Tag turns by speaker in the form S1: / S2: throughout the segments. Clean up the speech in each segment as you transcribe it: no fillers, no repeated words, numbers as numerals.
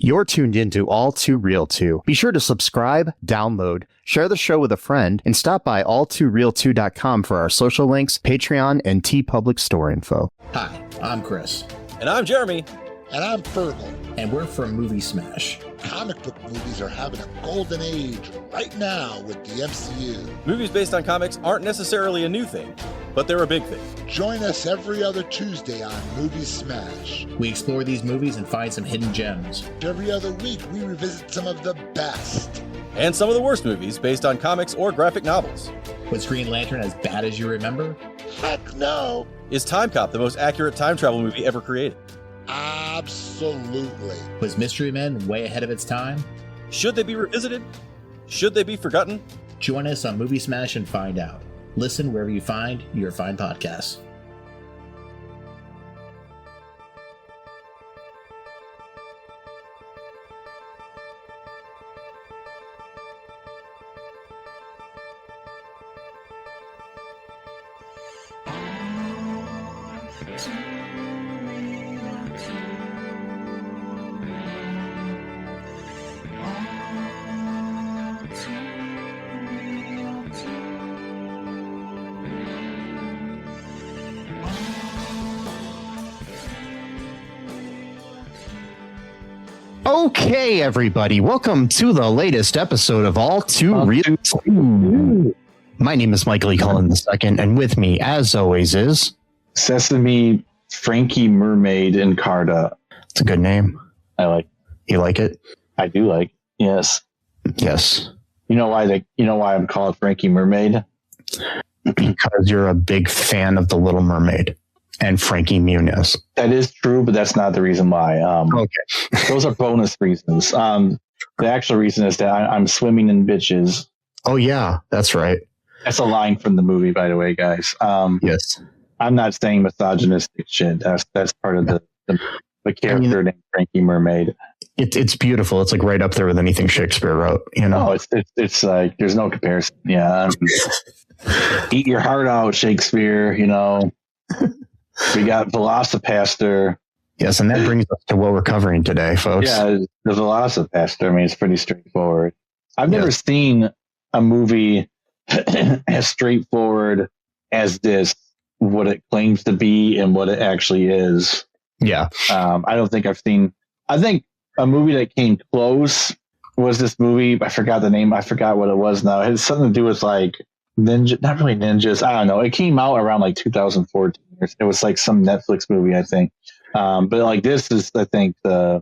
S1: You're tuned into All2ReelToo. Be sure to subscribe, download, share the show with a friend, and stop by All2ReelToo.com for our social links, Patreon, and TeePublic store info.
S2: Hi, I'm Chris.
S3: And I'm Jeremy.
S4: And I'm Fergal.
S2: And we're from Movie Smash.
S4: Comic book movies are having a golden age right now with the MCU.
S3: Movies based on comics aren't necessarily a new thing, but they're a big thing.
S4: Join us every other Tuesday on Movie Smash.
S2: We explore these movies and find some hidden gems.
S4: Every other week, we revisit some of the best.
S3: And some of the worst movies based on comics or graphic novels.
S2: Was Green Lantern as bad as you remember?
S4: Heck no!
S3: Is Time Cop the most accurate time travel movie ever created?
S4: Absolutely.
S2: Was Mystery Men way ahead of its time?
S3: Should they be revisited? Should they be forgotten?
S2: Join us on Movie Smash and find out. Listen wherever you find your fine podcasts.
S1: Okay, everybody, welcome to the latest episode of All2ReelToo. My name is Michael E. Cullen II, and with me, as always, is
S5: Sesame Frankie Mermaid Encarta.
S1: It's a good name.
S5: I like.
S1: You like it?
S5: I do like. Yes.
S1: Yes.
S5: You know why I'm called Frankie Mermaid?
S1: Because you're a big fan of The Little Mermaid and Frankie Muniz.
S5: That is true, but that's not the reason why.
S1: Okay.
S5: Those are bonus reasons. The actual reason is that I'm swimming in bitches.
S1: Oh yeah, that's right.
S5: That's a line from the movie, by the way, guys.
S1: Yes.
S5: I'm not saying misogynistic shit. That's part of the character named Frankie Mermaid.
S1: It's beautiful. It's like right up there with anything Shakespeare wrote. You know.
S5: Oh, it's like there's no comparison. Yeah. Eat your heart out, Shakespeare. You know. We got VelociPastor.
S1: Yes, and that brings us to what we're covering today, folks.
S5: Yeah, the VelociPastor. I mean, it's pretty straightforward. I've never seen a movie as straightforward as this, what it claims to be and what it actually is.
S1: Yeah.
S5: I don't think I've seen... I think a movie that came close was this movie. I forgot the name. I forgot what it was now. It had something to do with like ninja, not really ninjas. I don't know. It came out around like 2014. It was like some Netflix movie, I think. But like this is, I think the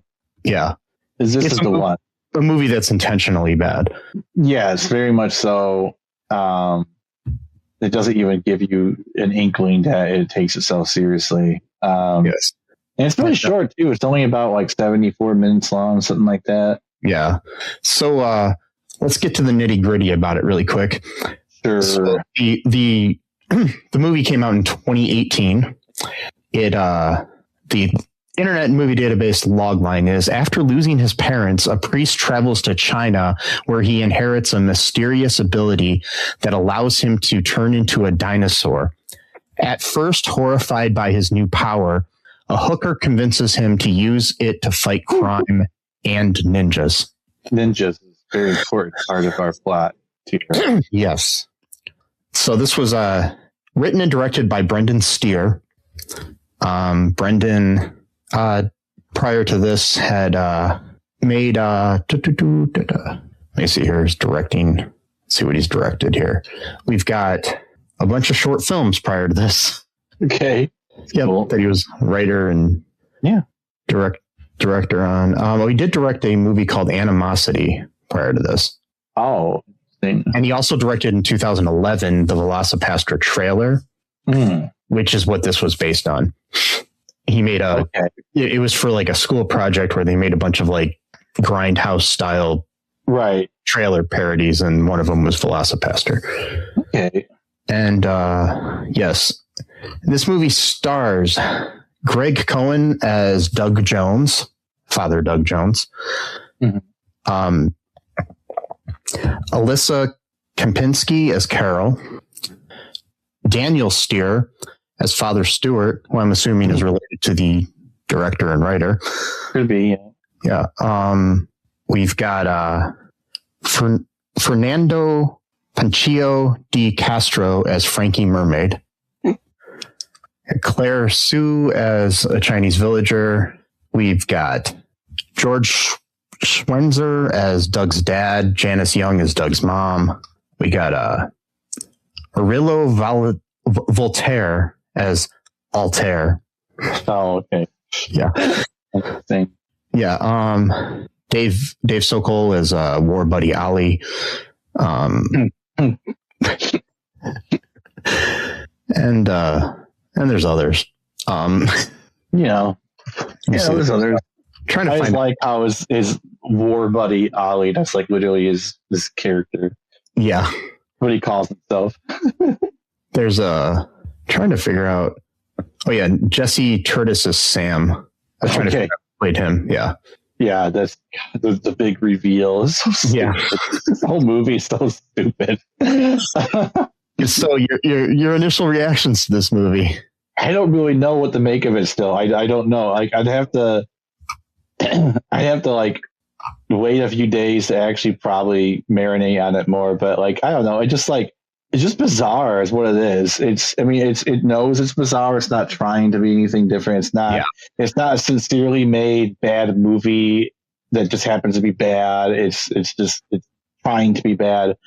S5: is the one.
S1: A movie that's intentionally bad.
S5: Yes, very much so. It doesn't even give you an inkling that it takes itself seriously.
S1: Yes,
S5: and it's really short too. It's only about like 74 minutes long, something like that.
S1: Yeah. So let's get to the nitty gritty about it really quick.
S5: Sure.
S1: So the movie came out in 2018. The Internet Movie Database logline is: after losing his parents, a priest travels to China where he inherits a mysterious ability that allows him to turn into a dinosaur. At first horrified by his new power, a hooker convinces him to use it to fight crime and ninjas.
S5: Ninjas is a very important part of our plot too.
S1: Yes. So this was written and directed by Brendan Steere. Brendan, prior to this, had made... let me see here. He's directing. Let's see what he's directed here. We've got a bunch of short films prior to this.
S5: Okay.
S1: Yeah, cool. That he was writer and director on. He did direct a movie called Animosity prior to this.
S5: Oh.
S1: And he also directed in 2011 the VelociPastor trailer, which is what this was based on. He made it was for like a school project where they made a bunch of like grindhouse style trailer parodies, and one of them was VelociPastor.
S5: Okay.
S1: And yes, this movie stars Greg Cohan as Doug Jones, Father Doug Jones. Mm-hmm. Alyssa Kempinski as Carol, Daniel Steere as Father Stewart, who I'm assuming is related to the director and writer.
S5: Could be.
S1: Yeah. We've got Fernando Panchillo de Castro as Frankie Mermaid. Claire Sue as a Chinese villager. We've got George Schwenzer as Doug's dad. Janice Young as Doug's mom. We got Aurelio Voltaire as Altair.
S5: Oh, okay.
S1: Yeah.
S5: Interesting.
S1: Yeah. Dave Sokol as War Buddy Ali. And there's others.
S5: There's others.
S1: Trying to
S5: I
S1: find
S5: like how his war buddy Ali. That's like literally his character.
S1: Yeah,
S5: what he calls himself.
S1: There's trying to figure out. Oh yeah, Jesse Curtis is Sam. I was trying to figure out who played him. Yeah.
S5: Yeah, that's the big reveal. It's so stupid. Yeah, this whole movie is so stupid.
S1: So your initial reactions to this movie?
S5: I don't really know what to make of it. Still, I don't know. Like I'd have to like wait a few days to actually probably marinate on it more. But like I don't know. It's just bizarre is what it is. It knows it's bizarre. It's not trying to be anything different. It's not. Yeah. It's not a sincerely made bad movie that just happens to be bad. It's trying to be bad,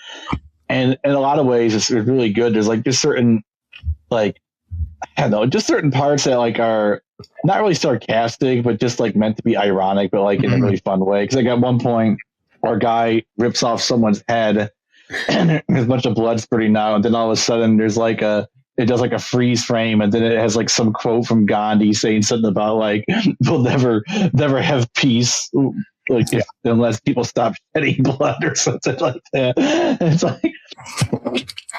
S5: and in a lot of ways, it's really good. There's like just certain just certain parts that like are not really sarcastic, but just like meant to be ironic, but like in a really fun way. Because like at one point, our guy rips off someone's head. And there's a bunch of blood spurting out, and then all of a sudden there's like it does like a freeze frame, and then it has like some quote from Gandhi saying something about like we'll never have peace unless people stop shedding blood or something like that.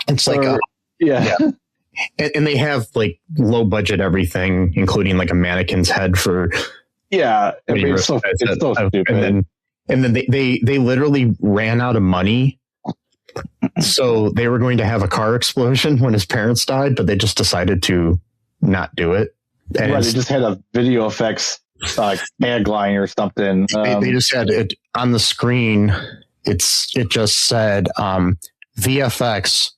S5: It's like yeah.
S1: And they have like low budget everything, including like a mannequin's head for
S5: it's so stupid.
S1: And then they literally ran out of money. So they were going to have a car explosion when his parents died, but they just decided to not do it. And
S5: they just had a video effects tagline or something.
S1: They just had it on the screen. It just said VFX :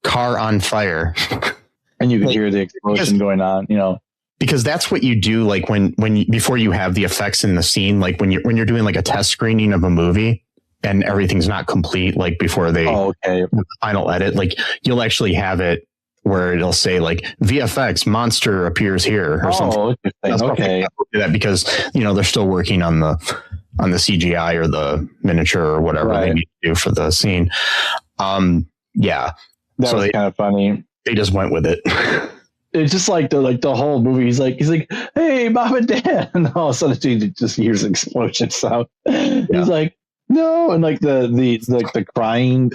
S1: car on fire.
S5: And you could hear the explosion going on,
S1: because that's what you do. Like before you have the effects in the scene, like when you're doing like a test screening of a movie, and everything's not complete, like before they final edit, like you'll actually have it where it'll say like VFX monster appears here or something.
S5: Okay.
S1: That because they're still working on the CGI or the miniature or whatever they need to do for the scene.
S5: That was kind of funny.
S1: They just went with it.
S5: It's just like the whole movie. He's like, hey, mom and dad, and all of a sudden he just hears an explosion sound. Yeah. He's like, no, and like the crying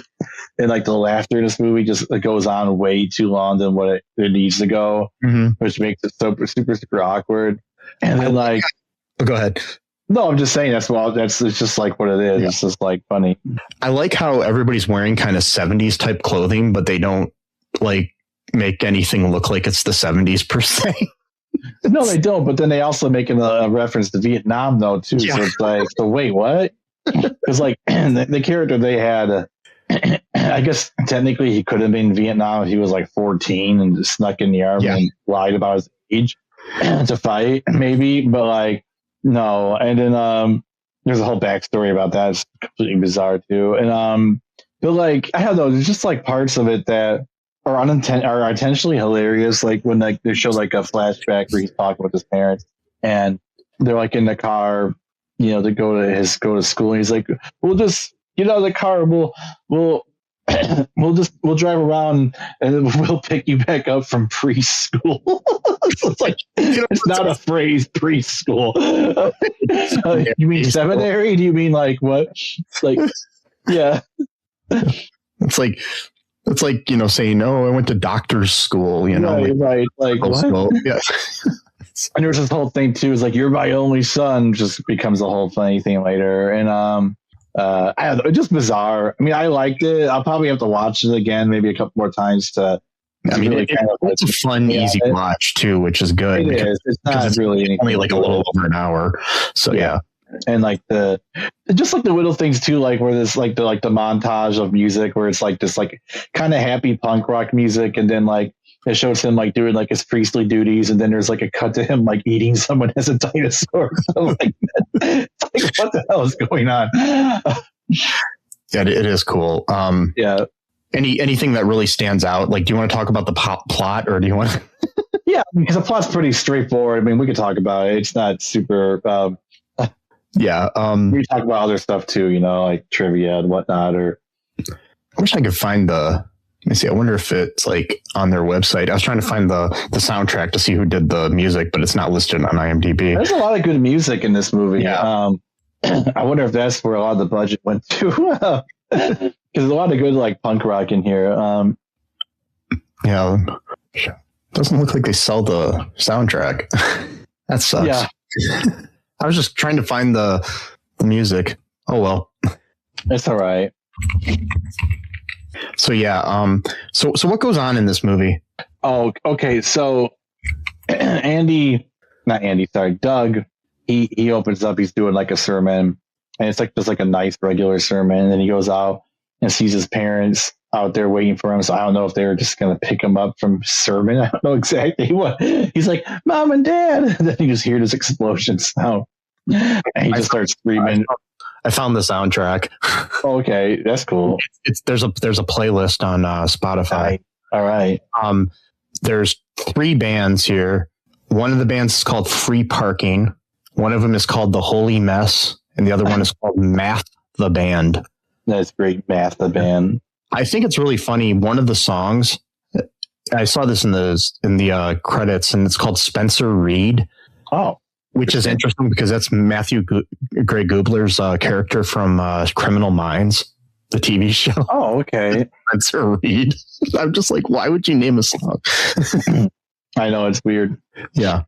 S5: and like the laughter in this movie just goes on way too long than what it needs to go, which makes it super super awkward. And then
S1: go ahead.
S5: No, I'm just saying it's just like what it is. Yeah. It's just like funny.
S1: I like how everybody's wearing kind of 70s type clothing, but they don't like make anything look like it's the 70s per se.
S5: No, they don't. But then they also make a reference to Vietnam though too. Yeah. So it's like, so wait, what? Because like the character they had, I guess technically he could have been in Vietnam if he was like 14 and just snuck in the army and lied about his age to fight, maybe. But like no, and then there's a whole backstory about that. It's completely bizarre too. And but like I don't know, there's just like parts of it that are intentionally hilarious. Like when like they show like a flashback where he's talking with his parents and they're like in the car. To go to school, and he's like, "We'll just get out of the car. We'll drive around, and we'll pick you back up from preschool." So it's like it's not a phrase, preschool. You mean seminary? Do you mean like what? Like, yeah.
S1: It's like saying, "No, I went to doctor's school."
S5: Right. Like what?
S1: Yeah.
S5: And there's this whole thing too, is like, you're my only son, just becomes a whole funny thing later. And I don't know, it's just bizarre. I mean, I liked it. I'll probably have to watch it again, maybe a couple more times to
S1: I mean,
S5: really
S1: it's a fun, easy watch too, which is good.
S5: It is. It's not really anything.
S1: Only like a little over an hour. So yeah.
S5: And like just like the little things too, like where there's like the montage of music where it's like this like kind of happy punk rock music, and then like it shows him like doing like his priestly duties, and then there's like a cut to him like eating someone as a dinosaur. So, like, it's like what the hell is going on?
S1: Yeah, it is cool.
S5: Yeah.
S1: Anything that really stands out? Like, do you want to talk about the plot, or do you want to?
S5: Yeah, because the plot's pretty straightforward. I mean, we could talk about it. It's not super.
S1: Yeah.
S5: We talk about other stuff too, you know, like trivia and whatnot. Or
S1: I wish I could find let me see. I wonder if it's like on their website. I was trying to find the soundtrack to see who did the music, but it's not listed on IMDb.
S5: There's a lot of good music in this movie.
S1: Yeah.
S5: I wonder if that's where a lot of the budget went to. Because there's a lot of good like punk rock in here.
S1: Yeah. Doesn't look like they sell the soundtrack. That sucks.
S5: Yeah.
S1: I was just trying to find the music. Oh well.
S5: It's all right.
S1: So yeah, so what goes on in this movie?
S5: Oh, okay. So Doug, he opens up, he's doing like a sermon, and it's like just like a nice regular sermon, and then he goes out and sees his parents out there waiting for him. So I don't know if they were just gonna pick him up from sermon. I don't know exactly what. He's like, Mom and Dad, and then you just hear this explosion sound, and he just starts screaming.
S1: I found the soundtrack.
S5: Okay, that's cool.
S1: There's a playlist on Spotify.
S5: All right.
S1: There's 3 bands here. One of the bands is called Free Parking. One of them is called The Holy Mess, and the other one is called Math the Band.
S5: That's great, Math the Band.
S1: I think it's really funny. One of the songs, I saw this in the credits, and it's called Spencer Reed.
S5: Oh.
S1: Which is interesting because that's Matthew Gray Gubler's character from Criminal Minds, the TV show.
S5: Oh, okay.
S1: Spencer Reed. I'm just like, why would you name a song?
S5: I know, it's weird.
S1: Yeah.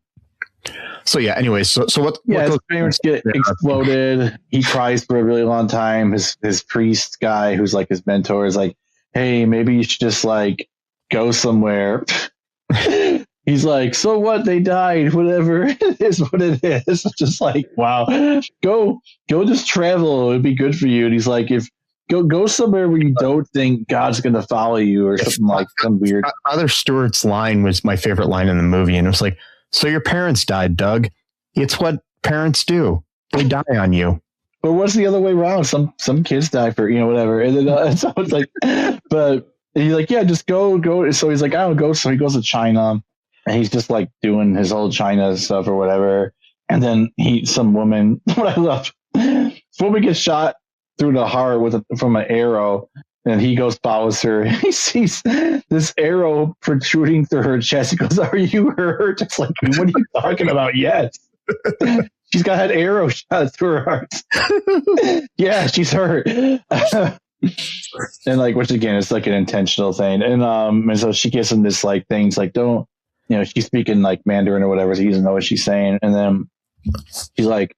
S1: So yeah. Anyway, so what?
S5: Yeah, his parents get exploded. He cries for a really long time. His priest guy, who's like his mentor, is like, "Hey, maybe you should just like go somewhere." He's like, so what? They died. Whatever. It is what it is. Just like, wow. Go just travel. It'd be good for you. And he's like, go somewhere where you don't think God's going to follow you or something like some weird.
S1: Father Stewart's line was my favorite line in the movie. And it was like, so your parents died, Doug. It's what parents do. They die on you.
S5: But what's the other way around? Some kids die for, whatever. And then so it's like, but he's like, yeah, just go. So he's like, I don't go. So he goes to China. And he's just like doing his old China stuff or whatever. And then some woman, what I love, this woman gets shot through the heart from an arrow. And he follows her. He sees this arrow protruding through her chest. He goes, are you hurt? It's like, what are you talking about? Yes. She's got an arrow shot through her heart. Yeah, she's hurt. And like, which again, it's like an intentional thing. And so she gives him this like things like, don't, she's speaking like Mandarin or whatever, so he doesn't know what she's saying. And then she's like,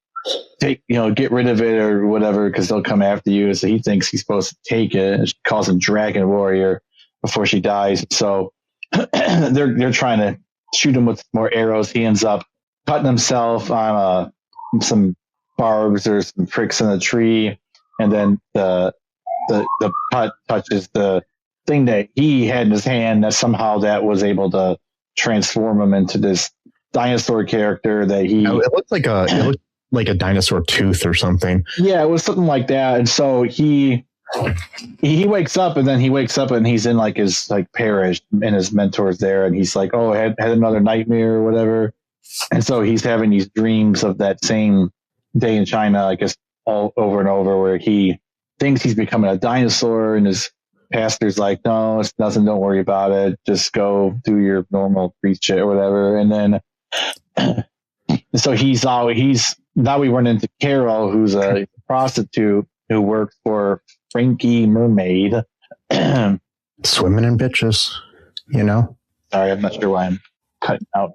S5: get rid of it or whatever, because they'll come after you. So he thinks he's supposed to take it. And she calls him Dragon Warrior before she dies. So they're trying to shoot him with more arrows. He ends up cutting himself on some barbs or some pricks in a tree. And then the cut touches the thing that he had in his hand, that somehow that was able to transform him into this dinosaur character that he.
S1: It looked like a dinosaur tooth or something.
S5: Yeah, it was something like that. And so he wakes up, and he's in like his like parish, and his mentor's there, and he's like, oh, had another nightmare or whatever. And so he's having these dreams of that same day in China, I guess, all over and over, where he thinks he's becoming a dinosaur, and his pastor's like, no, it's nothing, don't worry about it, just go do your normal priest shit or whatever. And then so now we run into Carol, who's a prostitute who works for Frankie Mermaid.
S1: Swimming in bitches,
S5: Sorry, I'm not sure why I'm cutting out.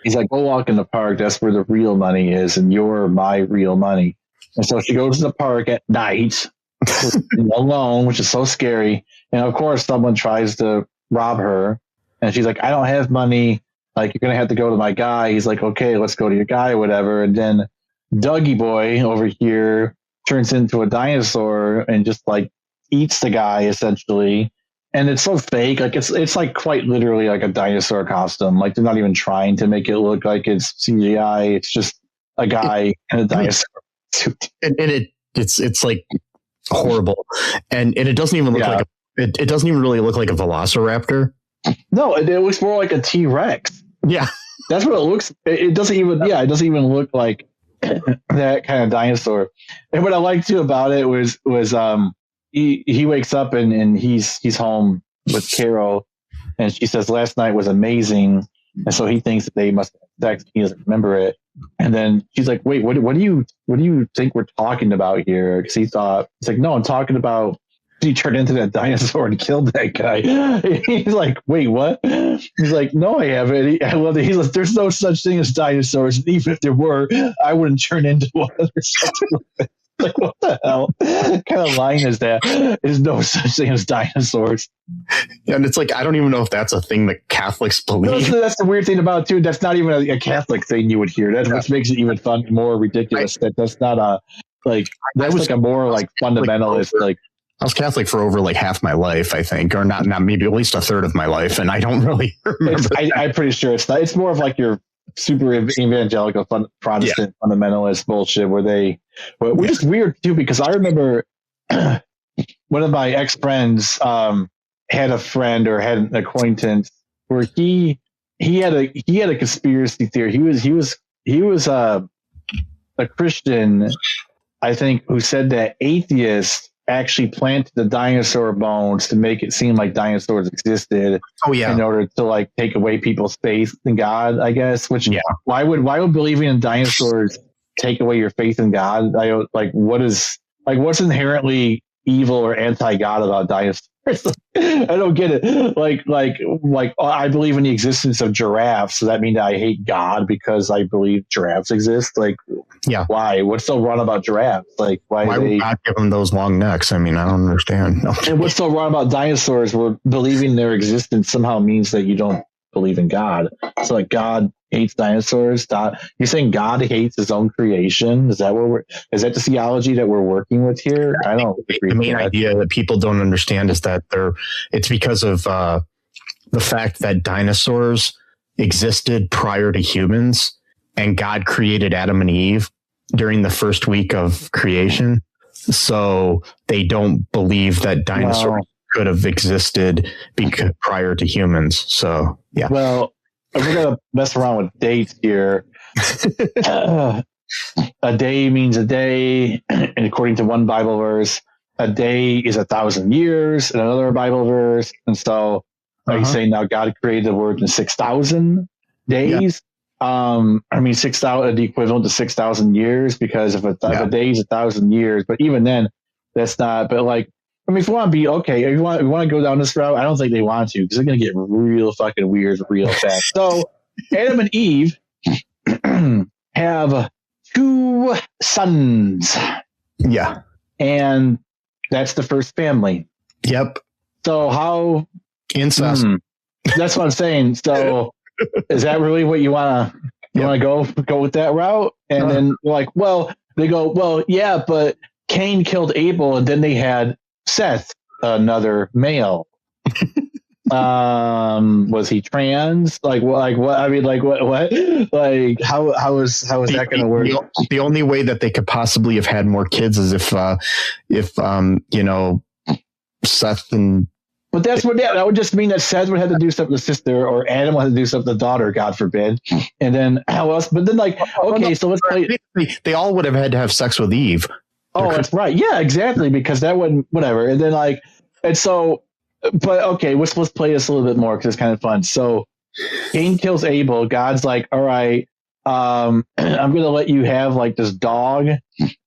S5: He's like, go walk in the park, that's where the real money is, and you're my real money. And so she goes to the park at night alone, which is so scary. And of course, someone tries to rob her. And she's like, I don't have money. Like, you're going to have to go to my guy. He's like, okay, let's go to your guy or whatever. And then Dougie boy over here turns into a dinosaur and just like eats the guy essentially. And it's so fake. Like it's like quite literally like a dinosaur costume. Like they're not even trying to make it look like it's CGI. It's just a guy in a dinosaur suit.
S1: And it's like horrible. And it doesn't even look like it doesn't even really look like a velociraptor.
S5: No, it looks more like a T-Rex.
S1: Yeah.
S5: That's what it looks. It doesn't even look like that kind of dinosaur. And what I liked too about it was he wakes up and he's home with Carol, and she says last night was amazing, and so he thinks that they must have sex. He doesn't remember it, and then she's like, "Wait, what do you think we're talking about here?" Because he's like, "No, I'm talking about." He turned into that dinosaur and killed that guy. He's like, wait, what? He's like, no, I haven't. I love it. He's like, there's no such thing as dinosaurs. And even if there were, I wouldn't turn into one or something like that. Like, what the hell? What kind of line is that? There's no such thing as dinosaurs.
S1: And it's like, I don't even know if that's a thing that Catholics believe.
S5: That's the weird thing about it, too. That's not even a Catholic thing you would hear. That's what makes it even fun, more ridiculous. That's not a, like, that's like a more like fundamentalist, like,
S1: I was Catholic for over like half my life, I think, or not maybe at least a third of my life, and I don't really remember.
S5: I'm pretty sure it's not. It's more of like your super evangelical Protestant fundamentalist bullshit, which is weird too, because I remember one of my ex-friends had a friend or had an acquaintance where he had a conspiracy theory. He was a Christian, I think, who said that atheists actually planted the dinosaur bones to make it seem like dinosaurs existed.
S1: Oh yeah,
S5: in order to like take away people's faith in God, I guess. Which why would believing in dinosaurs take away your faith in God? What's inherently evil or anti-God about dinosaurs? I don't get it. Like I believe in the existence of giraffes, so that means I hate God because I believe giraffes exist. Like, yeah, why? What's so wrong about giraffes? Like, why would
S1: God give them those long necks? I mean, I don't understand. No.
S5: And what's so wrong about dinosaurs? Where believing their existence somehow means that you don't believe in God. So, like, God hates dinosaurs. You're saying God hates his own creation? Is that the theology that we're working with here? I don't agree.
S1: The main idea that people don't understand is that it's because of the fact that dinosaurs existed prior to humans, and God created Adam and Eve during the first week of creation. So they don't believe that dinosaurs could have existed prior to humans. So, yeah.
S5: Well, we're going to mess around with dates here. A day means a day. And according to one Bible verse, a day is 1,000 years in another Bible verse. And so are you saying now God created the world in 6,000 days? Yeah. 6,000, the equivalent to 6,000 years, because if a day is 1,000 years, but even then, that's not. But like, I mean, if you want to be okay, if you want to go down this route, I don't think they want to, because they're going to get real fucking weird real fast. So, Adam and Eve have 2 sons.
S1: Yeah,
S5: and that's the first family.
S1: Yep.
S5: So how
S1: incest?
S5: That's what I'm saying. So. Is that really what you want to go with that route? And then they go, yeah, but Cain killed Abel, and then they had Seth, another male. Was he trans? Like what? I mean, like what? Like how is that going to work?
S1: The only way that they could possibly have had more kids is if Seth and.
S5: But that would just mean that Seth would have to do something to sister, or Adam would have to do something to daughter, God forbid. And then how else? But then so let's play.
S1: They all would have had to have sex with Eve.
S5: Oh, that's right. Yeah, exactly. Because that wouldn't, whatever. And then but okay, let's play this a little bit more because it's kind of fun. So Cain kills Abel. God's like, all right, I'm going to let you have like this dog.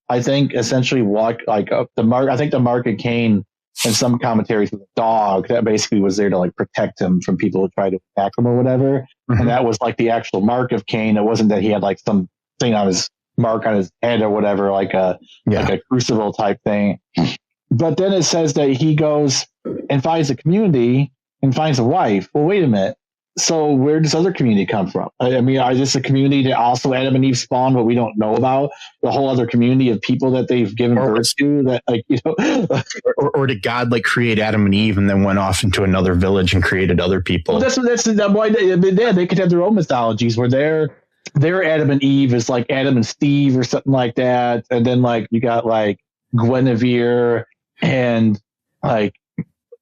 S5: I think essentially walk like up the mark. I think the mark of Cain. And some commentaries with a dog that basically was there to like protect him from people who tried to attack him or whatever. Mm-hmm. And that was like the actual mark of Cain. It wasn't that he had like some thing on his mark on his head or whatever, like a crucible type thing. But then it says that he goes and finds a community and finds a wife. Well, wait a minute. So where does other community come from? I mean, is this a community that also Adam and Eve spawned, but we don't know about? The whole other community of people that they've given birth to, that
S1: or did God like create Adam and Eve and then went off into another village and created other people?
S5: Well, that's why they could have their own mythologies where their Adam and Eve is like Adam and Steve or something like that, and then like you got like Guinevere and like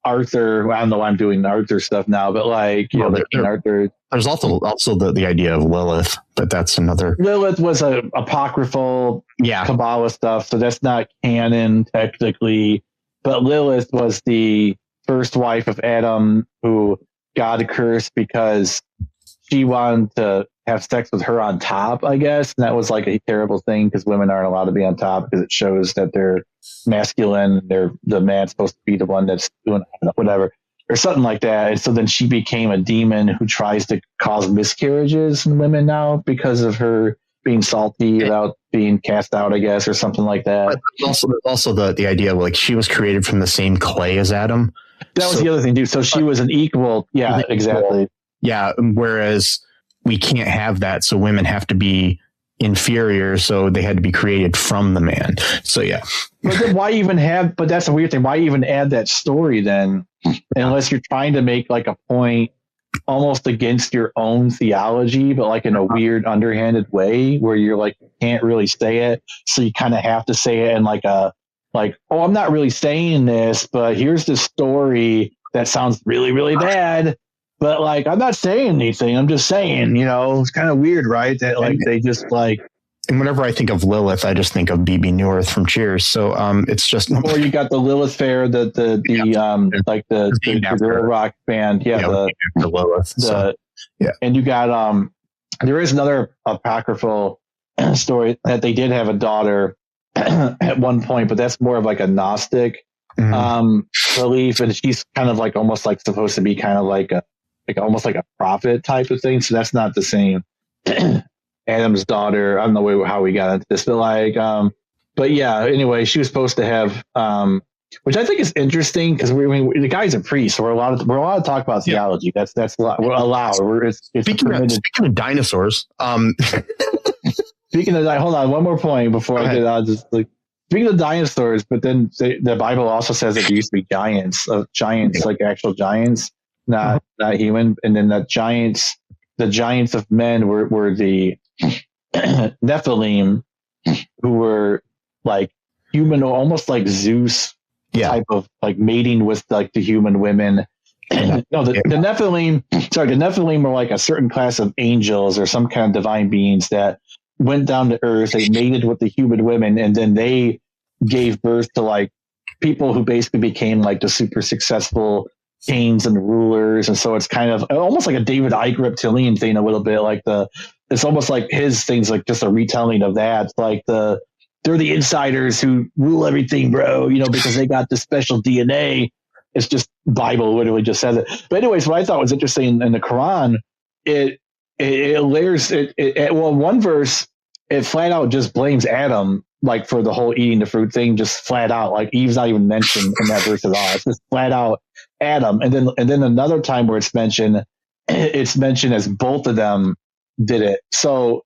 S5: Arthur. I don't know why I'm doing Arthur stuff now, but like Arthur.
S1: There's also the idea of Lilith, but that's another.
S5: Lilith was a apocryphal Kabbalah stuff, so that's not canon technically. But Lilith was the first wife of Adam, who God cursed because she wanted to have sex with her on top, I guess. And that was like a terrible thing because women aren't allowed to be on top because it shows that they're masculine. The man's supposed to be the one that's doing whatever or something like that. And so then she became a demon who tries to cause miscarriages in women now because of her being salty without being cast out, I guess, or something like that.
S1: There's also the idea of like she was created from the same clay as Adam.
S5: That was the other thing, dude. So she was an equal. Yeah, exactly.
S1: Yeah. Whereas we can't have that. So women have to be inferior. So they had to be created from the man. So, yeah.
S5: But then but that's a weird thing. Why even add that story then? Unless you're trying to make like a point almost against your own theology, but like in a weird underhanded way where you're like, you can't really say it. So you kind of have to say it in like, oh, I'm not really saying this, but here's this story that sounds really, really bad. But like, I'm not saying anything. I'm just saying, it's kind of weird, right? That like they just like.
S1: And whenever I think of Lilith, I just think of BB Newirth from Cheers. So it's just.
S5: Or you got the Lilith Fair, the Gorilla Rock band, the Lilith. And you got there is another apocryphal story that they did have a daughter at one point, but that's more of like a Gnostic belief, and she's kind of like almost like supposed to be kind of like almost like a prophet type of thing. So that's not the same. Adam's daughter. I don't know how we got into this, but but yeah. Anyway, she was supposed to have, which I think is interesting because the guy's a priest, so we're allowed to talk about theology. That's a lot. We're allowed.
S1: Speaking of dinosaurs.
S5: Speaking of hold on, one more point before I get on. Just like speaking of dinosaurs, but then the Bible also says that there used to be giants, like actual giants. Not human, and then the giants of men were the Nephilim, who were like human, almost like Zeus type of like mating with like the human women. The Nephilim were like a certain class of angels or some kind of divine beings that went down to earth. They mated with the human women, and then they gave birth to like people who basically became like the super successful kings and rulers. And so it's kind of almost like a David Icke reptilian thing a little bit. Like it's almost like his thing's like just a retelling of that. It's like they're the insiders who rule everything, bro, because they got this special DNA. It's just Bible literally just says it. But anyways, what I thought was interesting in the Quran, it layers one verse, it flat out just blames Adam like for the whole eating the fruit thing, just flat out. Like Eve's not even mentioned in that verse at all. It's just flat out Adam. And then another time where it's mentioned as both of them did it. So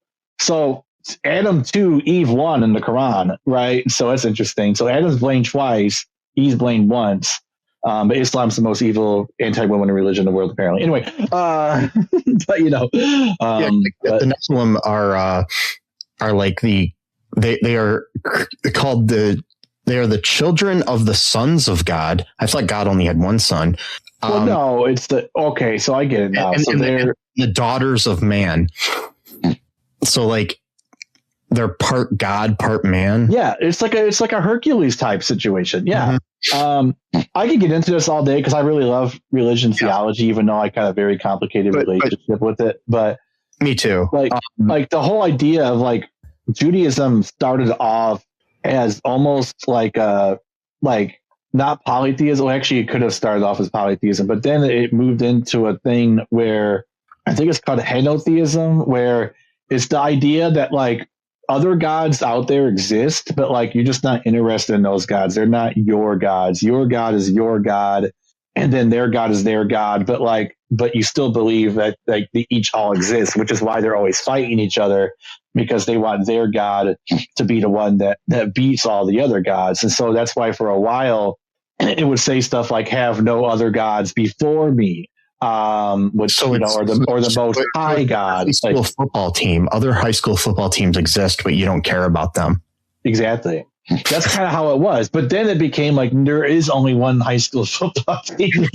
S5: Adam 2, Eve 1 in the Quran, right? So that's interesting. So Adam's blamed twice, Eve's blamed once. But Islam's the most evil anti-woman religion in the world, apparently. Anyway, but
S1: the Nephilim are like they are called they are the children of the sons of God. I thought God only had one son.
S5: No, it's okay. So I get it now.
S1: And they're the daughters of man. So like they're part God, part man.
S5: Yeah, it's like a Hercules type situation. Yeah. Mm-hmm. I could get into this all day because I really love religion theology, even though I kind of very complicated relationship with it. But
S1: me too.
S5: Like the whole idea of like Judaism started off as almost like not polytheism. Well, actually, it could have started off as polytheism, but then it moved into a thing where I think it's called henotheism, where it's the idea that like other gods out there exist, but like you're just not interested in those gods. They're not your gods. Your God is your God, and then their God is their God, but you still believe that like they each all exist, which is why they're always fighting each other, because they want their God to be the one that beats all the other gods. And so that's why for a while it would say stuff like "have no other gods before me," which or the most high God.
S1: Other high school football teams exist, but you don't care about them.
S5: Exactly. That's kind of how it was. But then it became like there is only one high school football team.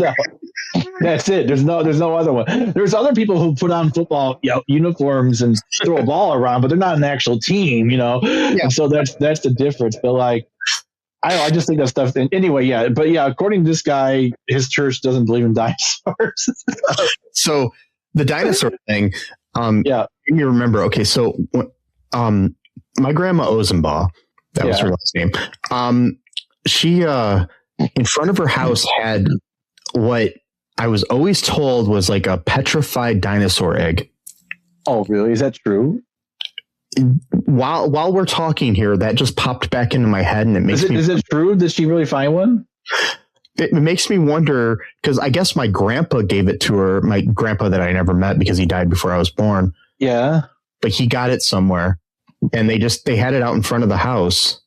S5: That's it. There's no other one. There's other people who put on football uniforms and throw a ball around, but they're not an actual team, Yeah. And so that's the difference. But like, I just think that stuff. Anyway, yeah. But yeah, according to this guy, his church doesn't believe in dinosaurs.
S1: So the dinosaur thing. You remember? Okay, so my grandma Ozenbaugh. That was her last name. She, in front of her house had what I was always told was like a petrified dinosaur egg.
S5: Oh, really? Is that true?
S1: While we're talking here, that just popped back into my head, and it makes me.
S5: Is it true? Did she really find one?
S1: It makes me wonder, because I guess my grandpa gave it to her. My grandpa that I never met because he died before I was born.
S5: Yeah,
S1: but he got it somewhere. And they had it out in front of the house,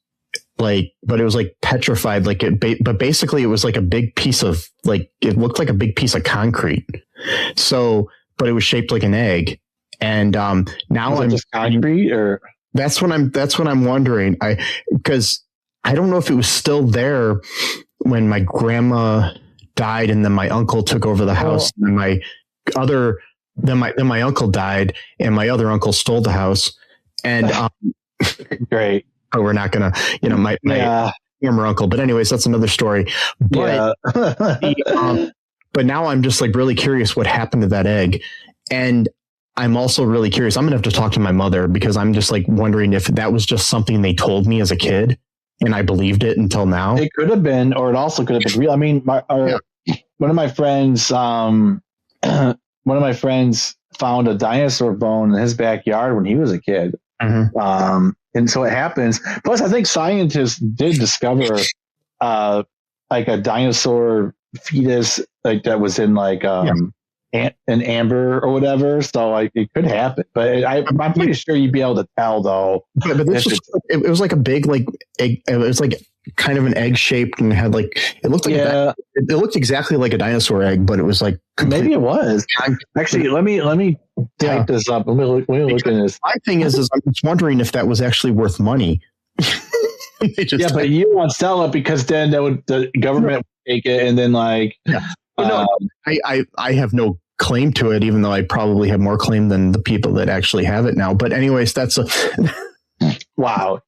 S1: but it was like petrified, but basically it was like a big piece of it looked like a big piece of concrete. So, but it was shaped like an egg. And now I'm
S5: just concrete, or
S1: that's what I'm wondering. Because I don't know if it was still there when my grandma died, and then my uncle took over the house, and my uncle died, and my other uncle stole the house. And
S5: great.
S1: But we're not gonna, my former uncle. But anyways, that's another story. But but now I'm just like really curious what happened to that egg, and I'm also really curious. I'm gonna have to talk to my mother, because I'm just like wondering if that was just something they told me as a kid, and I believed it until now.
S5: It could have been, or it also could have been real. I mean, one of my friends, found a dinosaur bone in his backyard when he was a kid.
S1: Mm-hmm.
S5: And so it happens. Plus, I think scientists did discover like a dinosaur fetus that was in an amber or whatever. So like it could happen, but I'm pretty sure you'd be able to tell though.
S1: But this it was like a big egg. It was like kind of an egg shaped, and had it looked like it looked exactly like a dinosaur egg, but it was like
S5: maybe it was. Actually, let me type this up. Let me look at this.
S1: My thing is I'm just wondering if that was actually worth money.
S5: But you won't sell it, because then the government would take it, and then
S1: I have no claim to it, even though I probably have more claim than the people that actually have it now. But anyways, that's
S5: wow.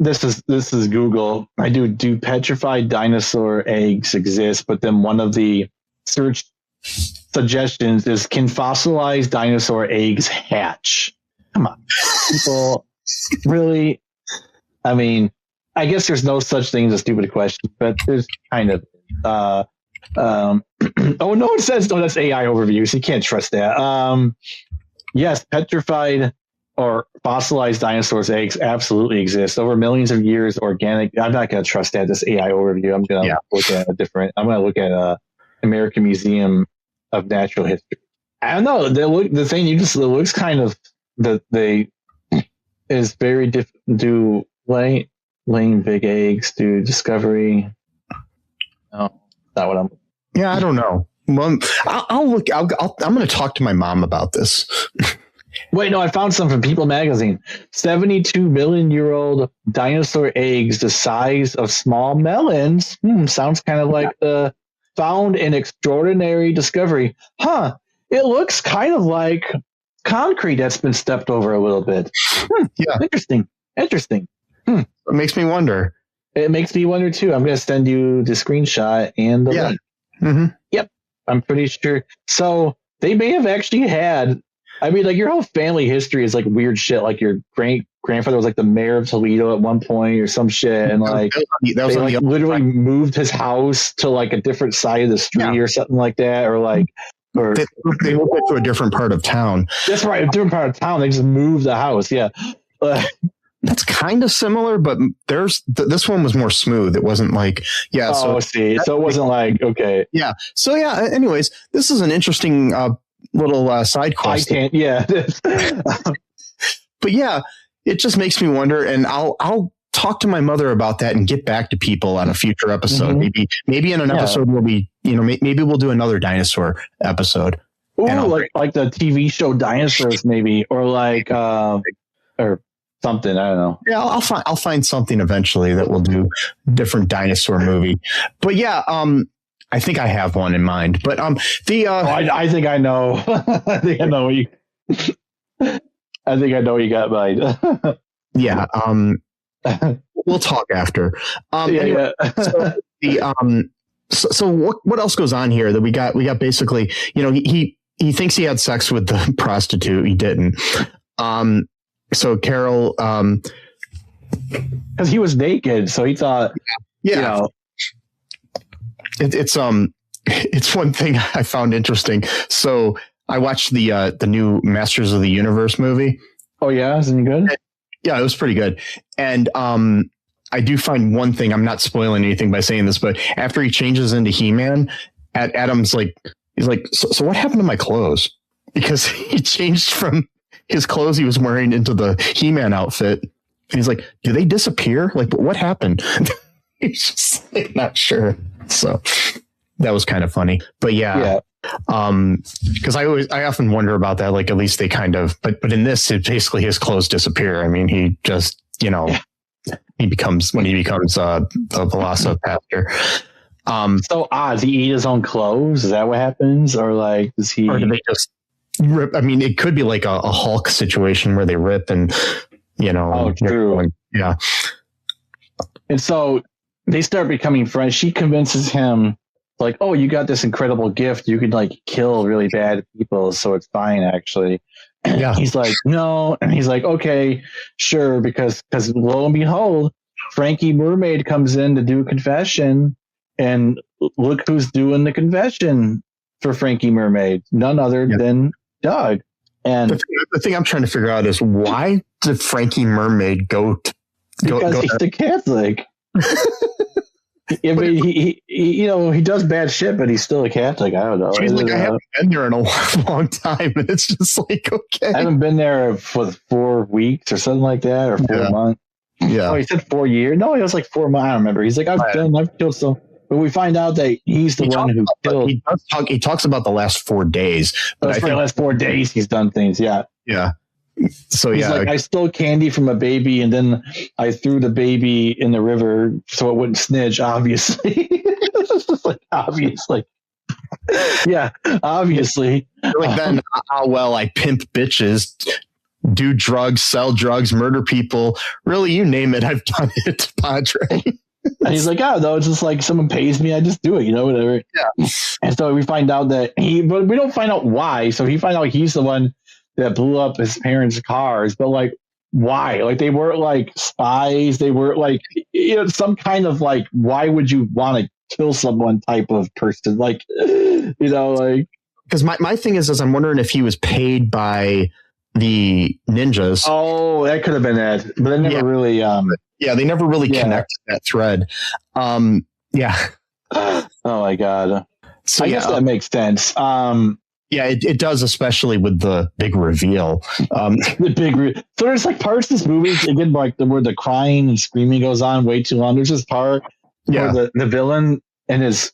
S5: This is Google. I do petrified dinosaur eggs exist, but then one of the search suggestions is, can fossilized dinosaur eggs hatch? Come on, people, really? I mean, I guess there's no such thing as a stupid question, but there's kind of. Oh no, it says no. That's AI overview, so you can't trust that. Yes, petrified or fossilized dinosaurs' eggs absolutely exist over millions of years. Organic. I'm not going to trust that. This AI overview. I'm going to look at I'm going to look at American Museum of Natural History. I don't know. The thing it looks kind of is very different. Do laying big eggs? Do discovery? No, not what I'm.
S1: Yeah, I don't know. Well, I'll look. I'm going to talk to my mom about this.
S5: Wait, no, I found some from People magazine. 72 million-year-old dinosaur eggs the size of small melons. Sounds kind of like the found an extraordinary discovery. Huh. It looks kind of like concrete that's been stepped over a little bit.
S1: Yeah.
S5: Interesting.
S1: It makes me wonder.
S5: It makes me wonder, too. I'm going to send you the screenshot and the link.
S1: Mm-hmm.
S5: Yep. I'm pretty sure. So they may have actually had... I mean, your whole family history is weird shit. Your great-grandfather was the mayor of Toledo at one point or some shit. And
S1: that was
S5: literally moved his house to a different side of the street or something like that. Or
S1: they moved to a different part of town.
S5: That's right. A different part of town. They just moved the house. Yeah.
S1: That's kind of similar, but this one was more smooth. It wasn't like, yeah.
S5: So it wasn't like, okay.
S1: Yeah. So yeah, anyways, this is an interesting little side quest.
S5: Yeah.
S1: But yeah, it just makes me wonder, and I'll talk to my mother about that and get back to people on a future episode. Mm-hmm. Maybe in an episode where we, maybe we'll do another dinosaur episode.
S5: Ooh, like the TV show Dinosaurs, maybe, or like or something. I don't know.
S1: Yeah, I'll find something eventually that will do different dinosaur movie. But yeah, I think I have one in mind. But I
S5: think I know. I think I know what you. I think I know what you got mind.
S1: Yeah. We'll talk after. Anyway, so what else goes on here that we got basically, he thinks he had sex with the prostitute. He didn't. So Carol,
S5: because he was naked, so he thought,
S1: it's one thing I found interesting. So I watched the new Masters of the Universe movie.
S5: Oh yeah, isn't it good?
S1: Yeah, it was pretty good. And I do find one thing, I'm not spoiling anything by saying this, but after he changes into He-Man, Adam's like, he's like, so what happened to my clothes? Because he changed from his clothes he was wearing into the He-Man outfit. And he's like, do they disappear? Like, what happened? He's just like, not sure. So that was kind of funny. But yeah. Because I often wonder about that. Like, at least they kind of, but in this, it basically his clothes disappear. I mean, he just, he becomes a VelociPastor.
S5: So odd. Does he eat his own clothes? Is that what happens? Or like, does he?
S1: Or do they just rip? I mean, it could be like a Hulk situation where they rip and,
S5: Oh, true.
S1: Yeah.
S5: And so they start becoming friends. She convinces him, like, oh, you got this incredible gift. You could like kill really bad people. So it's fine, actually.
S1: Yeah.
S5: He's like, no. And he's like, okay, sure. Because lo and behold, Frankie Mermaid comes in to do a confession. And look who's doing the confession for Frankie Mermaid. None other than Doug. And
S1: the thing I'm trying to figure out is, why did Frankie Mermaid go
S5: because he's a Catholic. I mean, he does bad shit, but he's still a Catholic. I don't know.
S1: She's like, I haven't been there in a long time, and it's just like, okay.
S5: I haven't been there for 4 weeks or something like that, or 4 months.
S1: Yeah.
S5: Oh, he said 4 years. No, it was like 4 months. I don't remember. He's like, I've killed some. But we find out that he's the one who killed.
S1: He talks about the last 4 days.
S5: But the last 4 days he's done things. Yeah.
S1: Yeah. So
S5: he's like, I stole candy from a baby, and then I threw the baby in the river so it wouldn't snitch. Obviously, like obviously, yeah, obviously.
S1: Like then, I pimp bitches, do drugs, sell drugs, murder people. Really, you name it, I've done it, Padre.
S5: And he's like, no, it's just like someone pays me, I just do it, whatever.
S1: Yeah.
S5: And so we find out but we don't find out why. So he finds out he's the one that blew up his parents' cars, but like, why? Like, they weren't like spies. They were like, some kind of like, why would you want to kill someone type of person? Like, like.
S1: Because my thing is I'm wondering if he was paid by the ninjas.
S5: Oh, that could have been it, but they never really.
S1: They never really connected that thread. Yeah.
S5: Oh my God. So I guess that makes sense.
S1: Yeah, it does, especially with the big reveal.
S5: So there's like parts of this movie, again, like where the crying and screaming goes on way too long. There's this part where the villain and his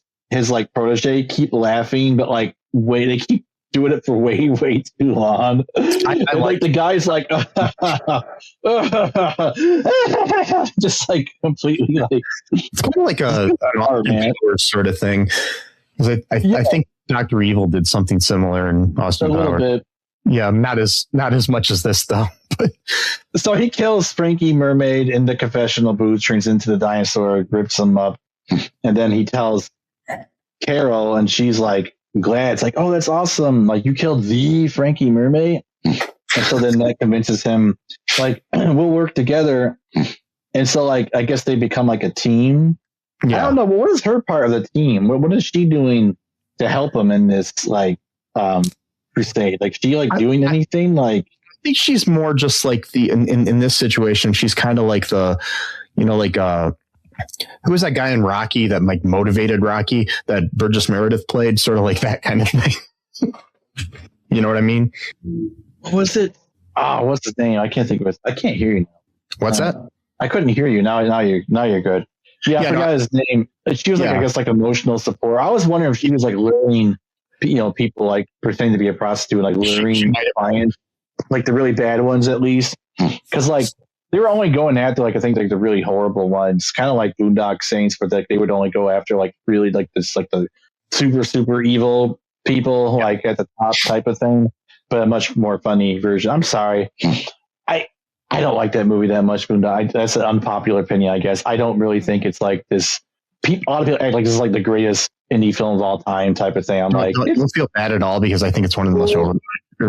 S5: like protege keep laughing, but like they keep doing it for way too long. I like the guy's like just like completely like,
S1: it's kind of like an Austin Powers sort of thing. I think Dr. Evil did something similar in Austin Powers. A little bit. Yeah, not as much as this though.
S5: So he kills Frankie Mermaid in the confessional booth, turns into the dinosaur, rips him up, and then he tells Carol, and she's like glad. It's like, oh, that's awesome! Like, you killed the Frankie Mermaid, and so then that convinces him, like, we'll work together. And so, like, I guess they become like a team. Yeah. I don't know. But what is her part of the team? What is she doing to help him in this like crusade? Like, she like doing anything? Like,
S1: think she's more just like in this situation, she's kind of like the, who was that guy in Rocky that like motivated Rocky that Burgess Meredith played, sort of like that kind of thing. You know what I mean?
S5: What was it? What's his name? I can't think of it. I can't hear you now.
S1: What's that?
S5: I couldn't hear you. Now you're good. Yeah, I forgot his name. She was like, I guess, like emotional support. I was wondering if she was like luring, people like pretending to be a prostitute, like luring clients, like the really bad ones at least, because like they were only going after like I think like the really horrible ones, kind of like Boondock Saints, but like they would only go after like really like this like the super evil people like at the top type of thing, but a much more funny version. I'm sorry. I don't like that movie that much, Boondock. That's an unpopular opinion, I guess. I don't really think it's like this. A lot of people act like this is like the greatest indie film of all time type of thing. I'm like,
S1: I don't feel bad at all because I think it's one of the most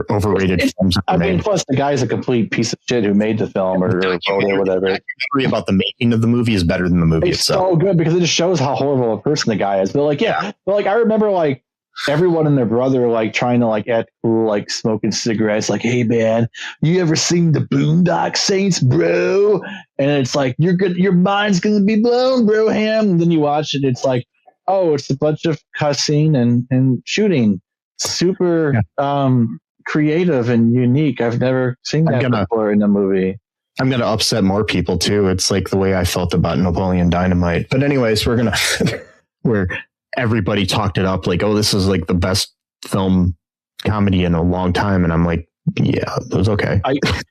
S1: overrated films ever made.
S5: Plus the guy's a complete piece of shit who made the film or wrote it or whatever.
S1: The documentary about the making of the movie is better than the movie itself.
S5: So good because it just shows how horrible a person the guy is. But like, I remember like everyone and their brother like trying to like act cool, like smoking cigarettes, like, hey man, you ever seen the Boondock Saints, bro? And it's like your mind's gonna be blown, bro ham. And then you watch it, it's like, oh, it's a bunch of cussing and shooting. Super creative and unique. I've never seen that before in a movie.
S1: I'm gonna upset more people too. It's like the way I felt about Napoleon Dynamite. But anyways, we're everybody talked it up like, oh, this is like the best film comedy in a long time. And I'm like, yeah, it was okay.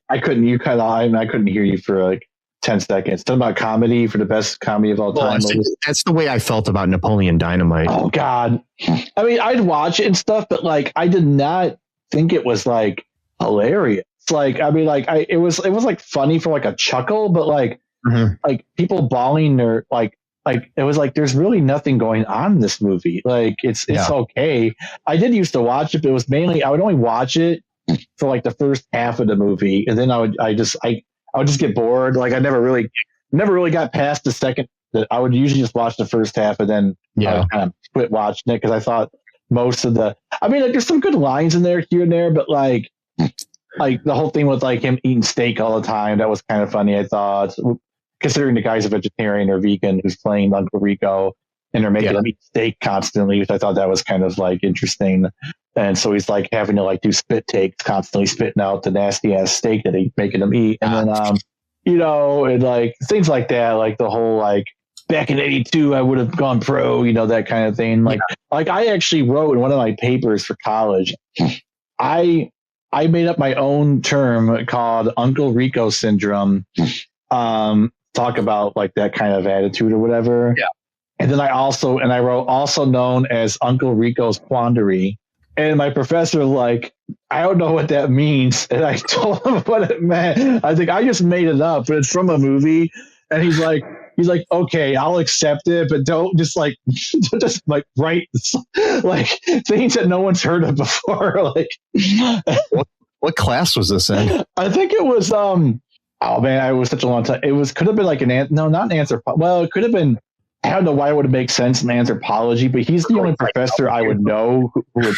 S5: I couldn't hear you for like 10 seconds. Talking about comedy for the best comedy of all time.
S1: That's the way I felt about Napoleon Dynamite.
S5: Oh God. I mean, I'd watch it and stuff, but like, I did not think it was like hilarious. Like, I mean, like it was like funny for like a chuckle, but like, like people bawling or like it was like there's really nothing going on in this movie. Like it's okay. I did used to watch it, but it was mainly I would only watch it for like the first half of the movie, and then I would just get bored. Like I never really got past the second. I would usually just watch the first half, and then I would kind of quit watching it because I thought most of the. I mean, like there's some good lines in there here and there, but like the whole thing with like him eating steak all the time, that was kind of funny. I thought. Considering the guy's a vegetarian or vegan who's playing Uncle Rico and they're making him eat steak constantly, which I thought that was kind of like interesting. And so he's like having to like do spit takes, constantly spitting out the nasty ass steak that he's making him eat. And then, and like things like that, like the whole like back in '82, I would have gone pro, that kind of thing. Like I actually wrote in one of my papers for college, I made up my own term called Uncle Rico syndrome. Talk about like that kind of attitude or whatever. Yeah. And then I wrote also known as Uncle Rico's quandary. And my professor like, I don't know what that means. And I told him what it meant. I think I just made it up, but it's from a movie. And he's like, okay, I'll accept it, but don't just like write like things that no one's heard of before. Like
S1: what class was this in?
S5: I think it was oh man, it was such a long time. Could have been like not an anthropology. Well, it could have been. I don't know why it would have made sense in anthropology, but he's the only professor I would know who would.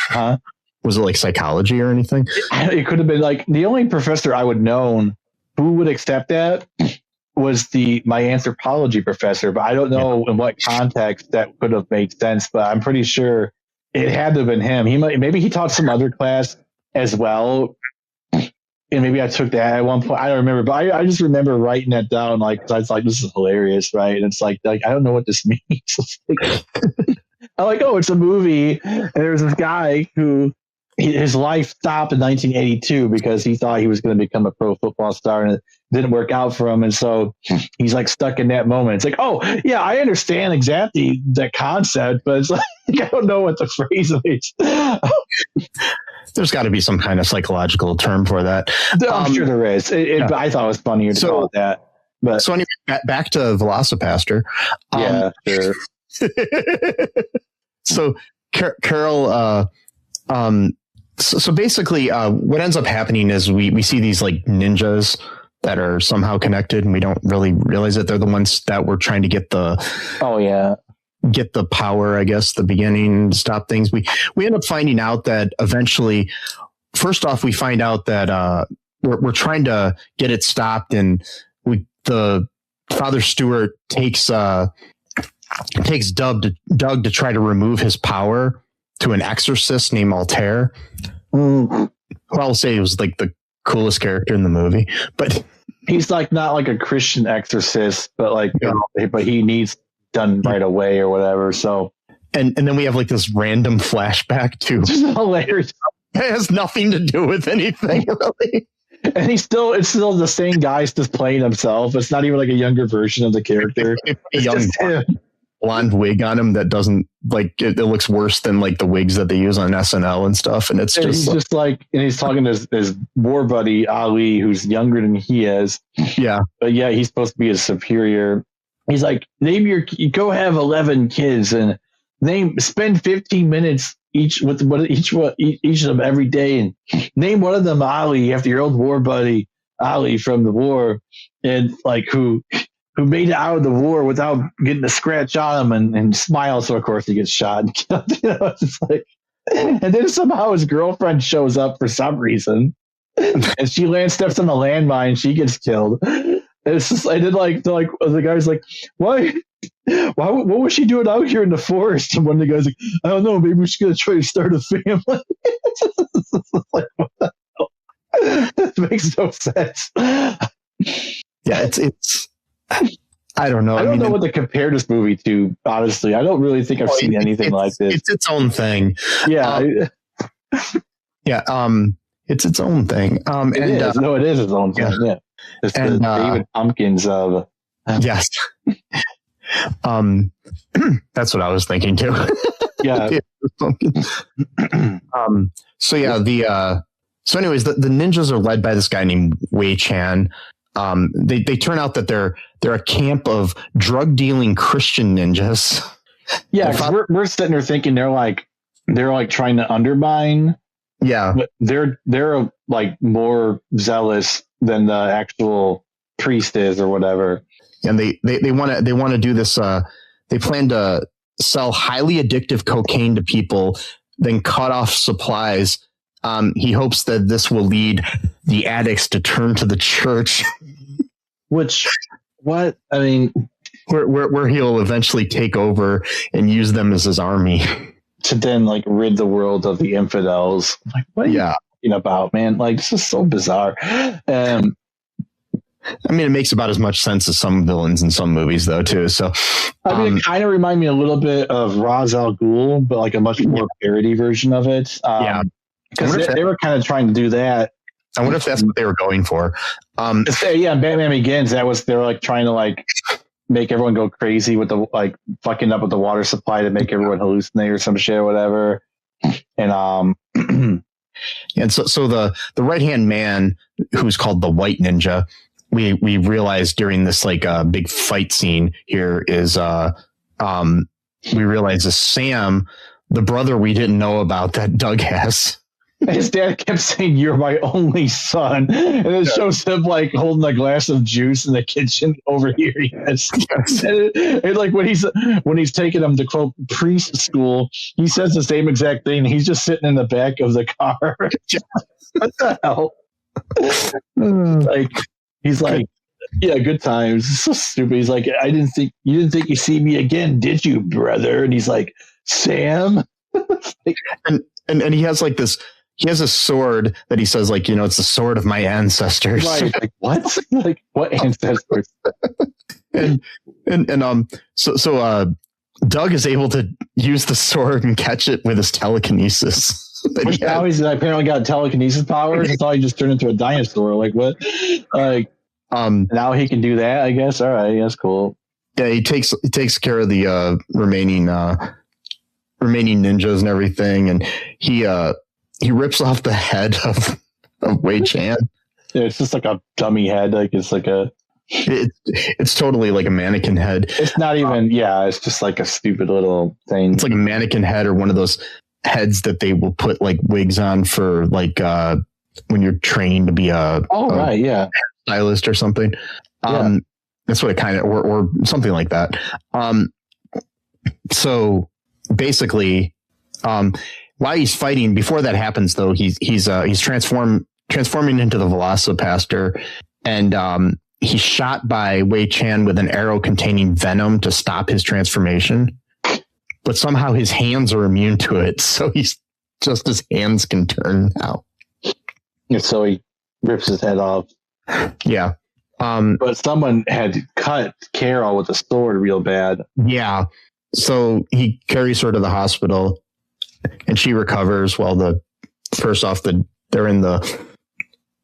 S1: Was it like psychology or anything?
S5: It could have been like the only professor I would know who would accept that was my anthropology professor. But I don't know in what context that could have made sense. But I'm pretty sure it had to have been him. Maybe he taught some other class as well. And maybe I took that at one point. I don't remember, but I just remember writing that down. Like, 'cause I was like, this is hilarious, right? And it's like I don't know what this means. I'm like, oh, it's a movie. And there's this guy who his life stopped in 1982 because he thought he was going to become a pro football star and it didn't work out for him. And so he's like stuck in that moment. It's like, oh yeah, I understand exactly that concept, but it's like, I don't know what the phrase means.
S1: There's got to be some kind of psychological term for that.
S5: I'm sure there is. But I thought it was funnier to call it that. But
S1: so anyway, back to VelociPastor.
S5: Sure.
S1: So Carol, so basically, what ends up happening is we see these like ninjas that are somehow connected, and we don't really realize that they're the ones that were trying to get the power, I guess, the beginning, stop things. We end up finding out that eventually, first off, we find out that we're trying to get it stopped, and the Father Stewart takes Doug to try to remove his power to an exorcist named Altair. Who I'll say was like the coolest character in the movie, but
S5: he's like not like a Christian exorcist, but like but he needs done right away or whatever. So
S1: and then we have like this random flashback to
S5: hilarious.
S1: It has nothing to do with anything really.
S5: And it's still the same guy just playing himself. It's not even like a younger version of the character. It's
S1: young
S5: just him.
S1: Blonde wig on him that doesn't like it looks worse than like the wigs that they use on SNL and stuff. And it's just
S5: like, and he's talking to his war buddy Ali, who's younger than he is.
S1: Yeah,
S5: but yeah, he's supposed to be his superior. He's like, go have 11 kids and spend 15 minutes each of them every day, and name one of them Ali after your old war buddy Ali from the war, and like who made it out of the war without getting a scratch on him, and smiles. So of course he gets shot. It's like, and then somehow his girlfriend shows up for some reason, and she steps on a landmine. She gets killed. And it's just I did like the guy's like, why? What was she doing out here in the forest? And one of the guys like, I don't know, maybe we're just gonna try to start a family. Like, what the hell? That makes no sense.
S1: Yeah, it's I don't know.
S5: I don't know what to compare this movie to, honestly. I don't really think I've seen anything like this.
S1: It's its own thing.
S5: Yeah.
S1: It's its own thing.
S5: It is its own thing. Yeah. It's the David Pumpkins of
S1: yes. That's what I was thinking too.
S5: Yeah.
S1: So anyways, the ninjas are led by this guy named Wei Chan. They turn out that they're a camp of drug dealing Christian ninjas.
S5: Yeah, we're sitting there thinking they're like trying to undermine.
S1: Yeah,
S5: but they're like more zealous than the actual priest is or whatever.
S1: And they want to do this. They plan to sell highly addictive cocaine to people, then cut off supplies. He hopes that this will lead the addicts to turn to the church.
S5: Where
S1: he'll eventually take over and use them as his army
S5: to then like rid the world of the infidels. Like, what are you talking about, man? Like, this is so bizarre.
S1: I mean, it makes about as much sense as some villains in some movies, though, too. So,
S5: it kind of reminded me a little bit of Ra's al Ghul, but like a much more parody version of it. Because they were kind of trying to do that.
S1: I wonder if that's what they were going for.
S5: Batman Begins. They were like trying to like make everyone go crazy with the like fucking up with the water supply to make everyone hallucinate or some shit or whatever. And
S1: and so the right hand man, who's called the White Ninja, we realized during this like big fight scene here is we realize is Sam, the brother we didn't know about that Doug has.
S5: His dad kept saying, "You're my only son," and it shows him like holding a glass of juice in the kitchen over here. Yes. And like when he's taking him to quote priest school, he says the same exact thing. He's just sitting in the back of the car. What the hell? Like he's like, yeah, good times. It's so stupid. He's like, you didn't think you see me again, did you, brother? And he's like, Sam.
S1: and he has like this. He has a sword that he says, like, it's the sword of my ancestors.
S5: Right. Like, what? Like, what ancestors?
S1: So Doug is able to use the sword and catch it with his telekinesis.
S5: Now he's apparently got telekinesis powers. I thought he just turned into a dinosaur. Like, what? Like, now he can do that, I guess. All right, that's cool.
S1: Yeah, he takes care of the remaining ninjas and everything, and he rips off the head of Wei Chan.
S5: Yeah, it's just like a dummy head. Like it's like
S1: it's totally like a mannequin head.
S5: It's not even. It's just like a stupid little thing.
S1: It's like a mannequin head or one of those heads that they will put like wigs on for like when you're trained to be a stylist or something. That's what it kind of or something like that. So basically, while he's fighting, before that happens, though, he's transformed transforming into the VelociPastor, and he's shot by Wei Chan with an arrow containing venom to stop his transformation. But somehow his hands are immune to it, so his hands can turn now.
S5: And so he rips his head off.
S1: Yeah.
S5: But someone had cut Carol with a sword real bad.
S1: Yeah. So he carries her to the hospital, and she recovers. Well,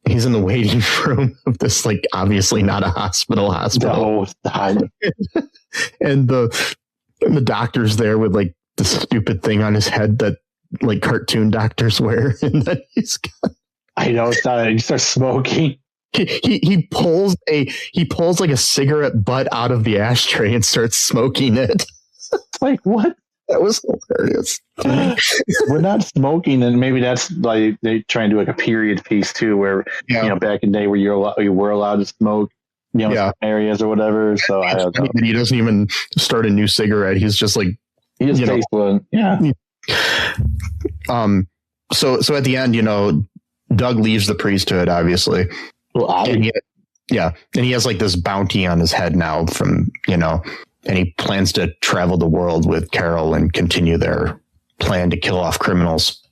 S1: he's in the waiting room of this, like, obviously not a hospital.
S5: No,
S1: and the doctor's there with, like, the stupid thing on his head that, like, cartoon doctors wear. And then
S5: I know it's not. He starts smoking.
S1: He pulls like a cigarette butt out of the ashtray and starts smoking it.
S5: Like, what?
S1: That was hilarious.
S5: We're not smoking, and maybe that's like they try and do like a period piece too, where back in the day where you were allowed to smoke, areas or whatever. So I don't know.
S1: He doesn't even start a new cigarette. He's just like
S5: he just takes one. Yeah.
S1: So at the end, Doug leaves the priesthood, obviously.
S5: Well,
S1: and he has like this bounty on his head now from, and he plans to travel the world with Carol and continue their plan to kill off criminals.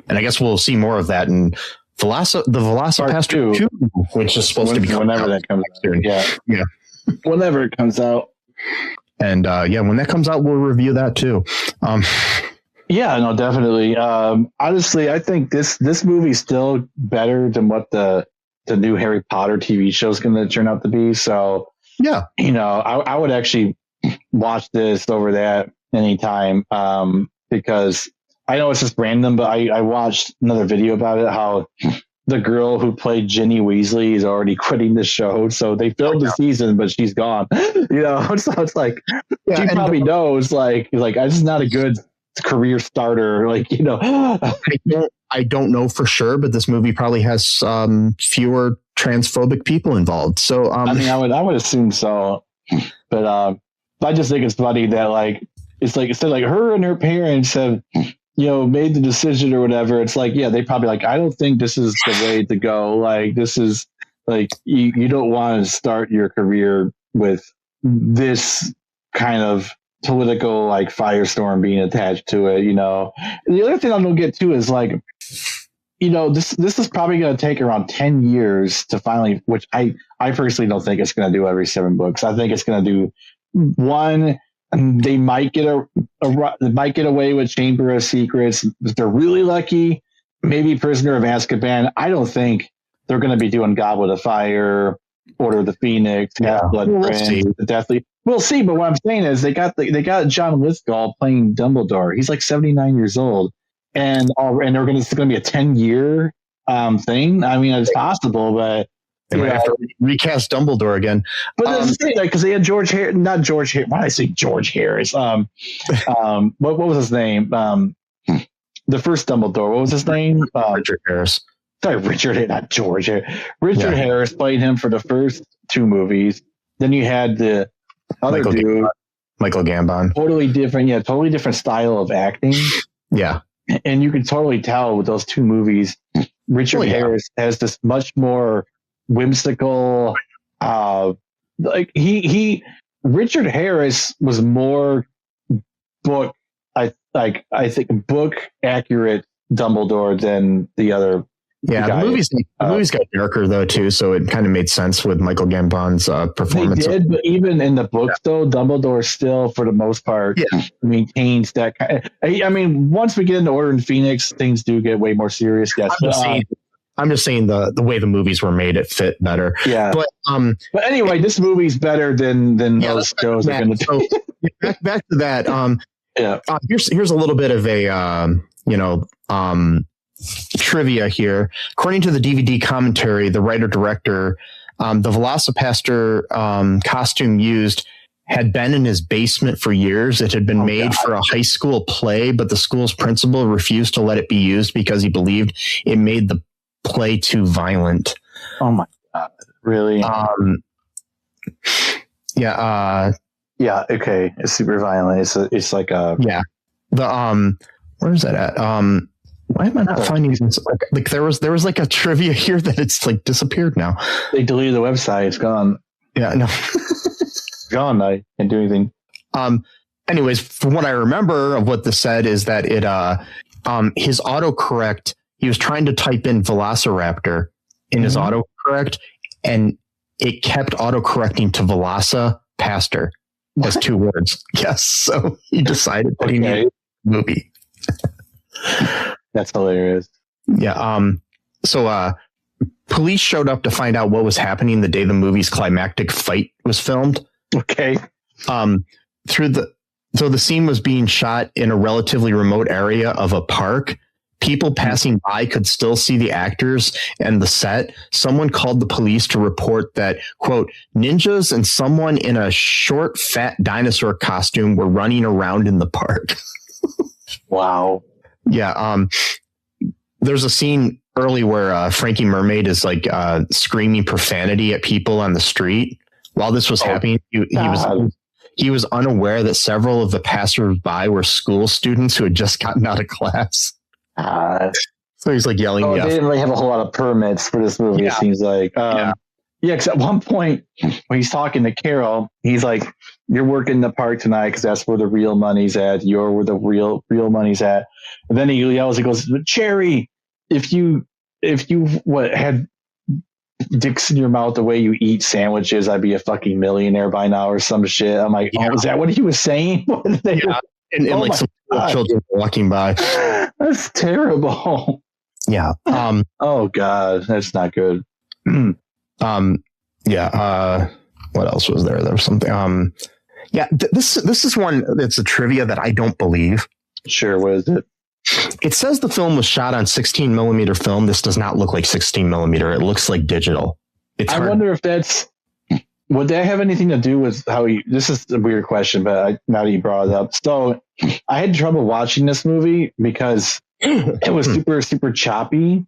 S1: And I guess we'll see more of that in the VelociPastor 2, which is supposed to be
S5: whenever that comes out. Yeah. Whenever it comes out.
S1: And when that comes out, we'll review that too.
S5: Yeah, no, definitely. Honestly, I think this movie's still better than what the new Harry Potter TV show is going to turn out to be. So,
S1: yeah,
S5: I would actually watch this over that anytime, because I know it's just random, but I watched another video about it, how the girl who played Ginny Weasley is already quitting the show. So they filmed the season, but she's gone. So it's like, she probably knows, like, this is not a good career starter. Like,
S1: I don't know for sure, but this movie probably has fewer transphobic people involved. So
S5: I would assume so, but I just think it's funny that, like, it's like instead, like, her and her parents have made the decision or whatever. It's like, they probably like, I don't think this is the way to go. Like, this is like, you don't want to start your career with this kind of political, like, firestorm being attached to it. And the other thing I don't get to is, like, this is probably going to take around 10 years to finally, which I personally don't think it's going to do every 7 books. I think it's going to do one. They might get away with Chamber of Secrets. If they're really lucky, maybe Prisoner of Azkaban. I don't think they're going to be doing Goblet of Fire, Order of the Phoenix, Half-Blood Prince, Deathly. We'll see. But what I'm saying is they got John Lithgow playing Dumbledore. He's like 79 years old, and it's going to be a 10-year thing. I mean, it's possible, but
S1: they might have to recast Dumbledore again.
S5: But that's the thing, because they had not George Harris. Why did I say George Harris? What was his name? The first Dumbledore. What was his name?
S1: Richard Harris.
S5: Sorry, Richard, not George. Richard Harris played him for the first 2 movies. Then you had the other
S1: Michael Gambon.
S5: Totally different style of acting.
S1: Yeah.
S5: And you can totally tell with those 2 movies, Richard Harris has this much more whimsical, Richard Harris was more book accurate Dumbledore than the other.
S1: Yeah, the movies got darker though too, so it kind of made sense with Michael Gambon's performance.
S5: They did, but even in the books though, Dumbledore still, for the most part, maintains that kind of, I mean, once we get into Order of Phoenix, things do get way more serious. Yes,
S1: I'm just saying the way the movies were made, it fit better.
S5: Yeah, but anyway, this movie's better than those shows are going to do.
S1: So, back to that. Here's a little bit of a trivia here. According to the DVD commentary, the writer-director, the VelociPastor costume used had been in his basement for years. It had been made for a high school play, but the school's principal refused to let it be used because he believed it made the play too violent.
S5: Oh my God. Really? Okay. It's super violent. It's like a...
S1: Yeah. Where is that at? Why am I not finding this? Like there was like a trivia here that it's like disappeared now.
S5: They deleted the website. It's gone.
S1: Yeah, no.
S5: It's gone. I can't do anything.
S1: Anyways, from what I remember of what this said is that it his autocorrect, he was trying to type in Velociraptor in his autocorrect, and it kept autocorrecting to VelociPastor as 2 words. Yes, so he decided that he needed a movie.
S5: That's hilarious.
S1: Yeah. So police showed up to find out what was happening the day the movie's climactic fight was filmed.
S5: Okay.
S1: So the scene was being shot in a relatively remote area of a park. People passing by could still see the actors and the set. Someone called the police to report that, quote, ninjas and someone in a short, fat dinosaur costume were running around in the park.
S5: Wow.
S1: Yeah. There's a scene early where Frankie Mermaid is like screaming profanity at people on the street. While this was happening, he was unaware that several of the passersby were school students who had just gotten out of class. So he's like yelling.
S5: They didn't really have a whole lot of permits for this movie. It seems like. Because at one point when he's talking to Carol, he's like, "You're working the park tonight because that's where the real money's at. You're where the real money's at." And then he yells, he goes, "Cherry, if you had dicks in your mouth the way you eat sandwiches, I'd be a fucking millionaire by now," or some shit. I'm like, "Oh, is that what he was saying?"
S1: And like some children walking by.
S5: That's terrible.
S1: Yeah.
S5: Oh God, that's not good.
S1: What else was there? There was something. This is one that's a trivia that I don't believe.
S5: Sure. What is it?
S1: It says the film was shot on 16 millimeter film. This does not look like 16 millimeter. It looks like digital.
S5: I wonder if that's, would that have anything to do with how this is a weird question, but now that you brought it up. So I had trouble watching this movie because it was super, super choppy.